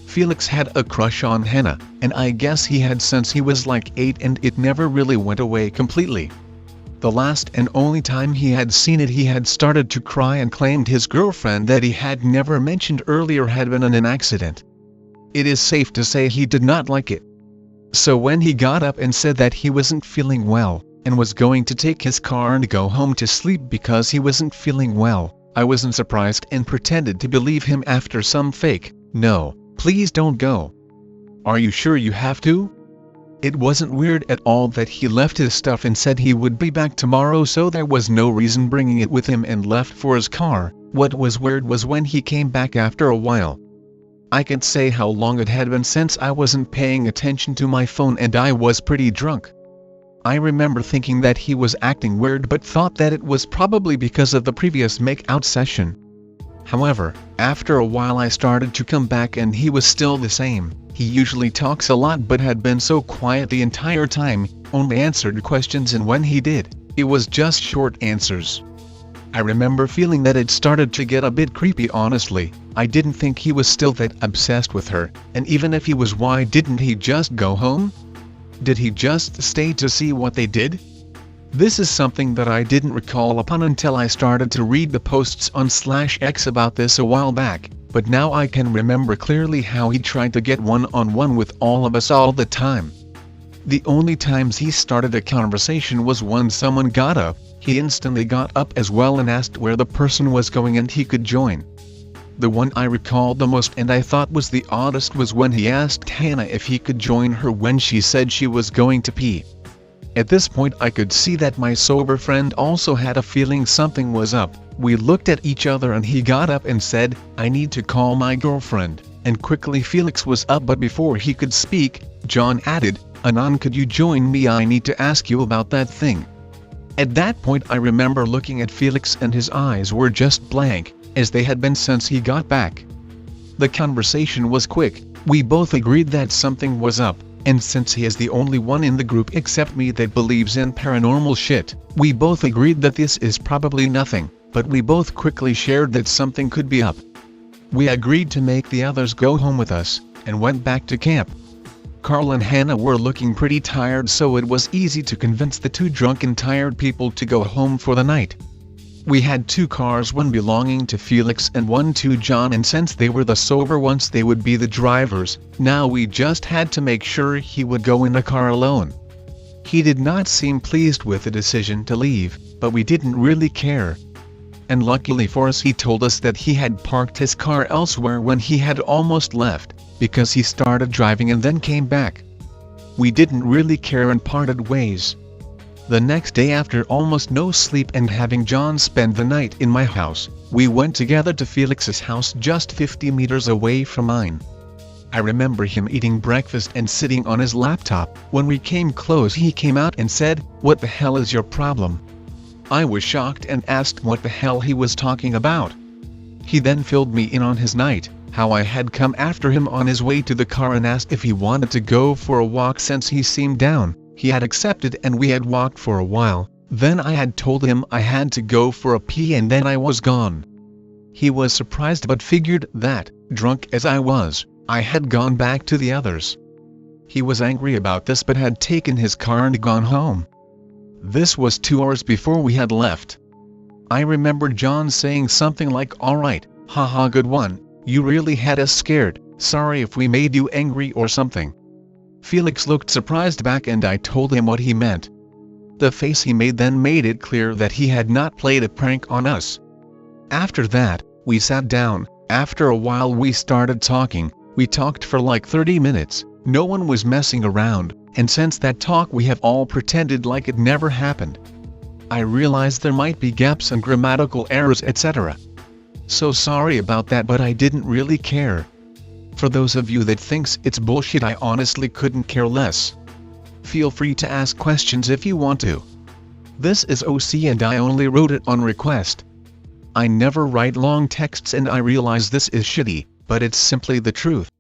Felix had a crush on Hannah, and I guess he had since he was like 8, and it never really went away completely. The last and only time he had seen it he had started to cry and claimed his girlfriend that he had never mentioned earlier had been in an accident. It is safe to say he did not like it. So when he got up and said that he wasn't feeling well, and was going to take his car and go home to sleep because he wasn't feeling well, I wasn't surprised and pretended to believe him after some fake, "No, please don't go. Are you sure you have to?" It wasn't weird at all that he left his stuff and said he would be back tomorrow, so there was no reason bringing it with him and left for his car. What was weird was when he came back after a while. I can't say how long it had been since I wasn't paying attention to my phone and I was pretty drunk. I remember thinking that he was acting weird but thought that it was probably because of the previous make-out session. However, after a while I started to come back and he was still the same. He usually talks a lot but had been so quiet the entire time, only answered questions, and when he did, it was just short answers. I remember feeling that it started to get a bit creepy honestly. I didn't think he was still that obsessed with her, and even if he was, why didn't he just go home? Did he just stay to see what they did? This is something that I didn't recall upon until I started to read the posts on /X about this a while back, but now I can remember clearly how he tried to get one-on-one with all of us all the time. The only times he started a conversation was when someone got up. He instantly got up as well and asked where the person was going and he could join. The one I recall the most and I thought was the oddest was when he asked Hannah if he could join her when she said she was going to pee. At this point I could see that my sober friend also had a feeling something was up. We looked at each other and he got up and said, "I need to call my girlfriend," and quickly Felix was up, but before he could speak, John added, "Anon, could you join me? I need to ask you about that thing." At that point I remember looking at Felix and his eyes were just blank, as they had been since he got back. The conversation was quick. We both agreed that something was up, and since he is the only one in the group except me that believes in paranormal shit, we both agreed that this is probably nothing, but we both quickly shared that something could be up. We agreed to make the others go home with us, and went back to camp. Karl and Hannah were looking pretty tired, so it was easy to convince the 2 drunk and tired people to go home for the night. We had 2 cars, one belonging to Felix and one to John, and since they were the sober ones they would be the drivers. Now we just had to make sure he would go in a car alone. He did not seem pleased with the decision to leave, but we didn't really care. And luckily for us he told us that he had parked his car elsewhere when he had almost left, because he started driving and then came back. We didn't really care and parted ways. The next day, after almost no sleep and having John spend the night in my house, we went together to Felix's house just 50 meters away from mine. I remember him eating breakfast and sitting on his laptop. When we came close he came out and said, "What the hell is your problem?" I was shocked and asked what the hell he was talking about. He then filled me in on his night, how I had come after him on his way to the car and asked if he wanted to go for a walk since he seemed down. He had accepted and we had walked for a while. Then I had told him I had to go for a pee and then I was gone. He was surprised but figured that, drunk as I was, I had gone back to the others. He was angry about this but had taken his car and gone home. This was 2 hours before we had left. I remember John saying something like, "Alright, haha, good one, you really had us scared, sorry if we made you angry or something." Felix looked surprised back and I told him what he meant. The face he made then made it clear that he had not played a prank on us. After that, we sat down. After a while we started talking. We talked for like 30 minutes, no one was messing around, and since that talk we have all pretended like it never happened. I realized there might be gaps and grammatical errors etc. So sorry about that, but I didn't really care. For those of you that thinks it's bullshit, I honestly couldn't care less. Feel free to ask questions if you want to. This is OC and I only wrote it on request. I never write long texts and I realize this is shitty, but it's simply the truth.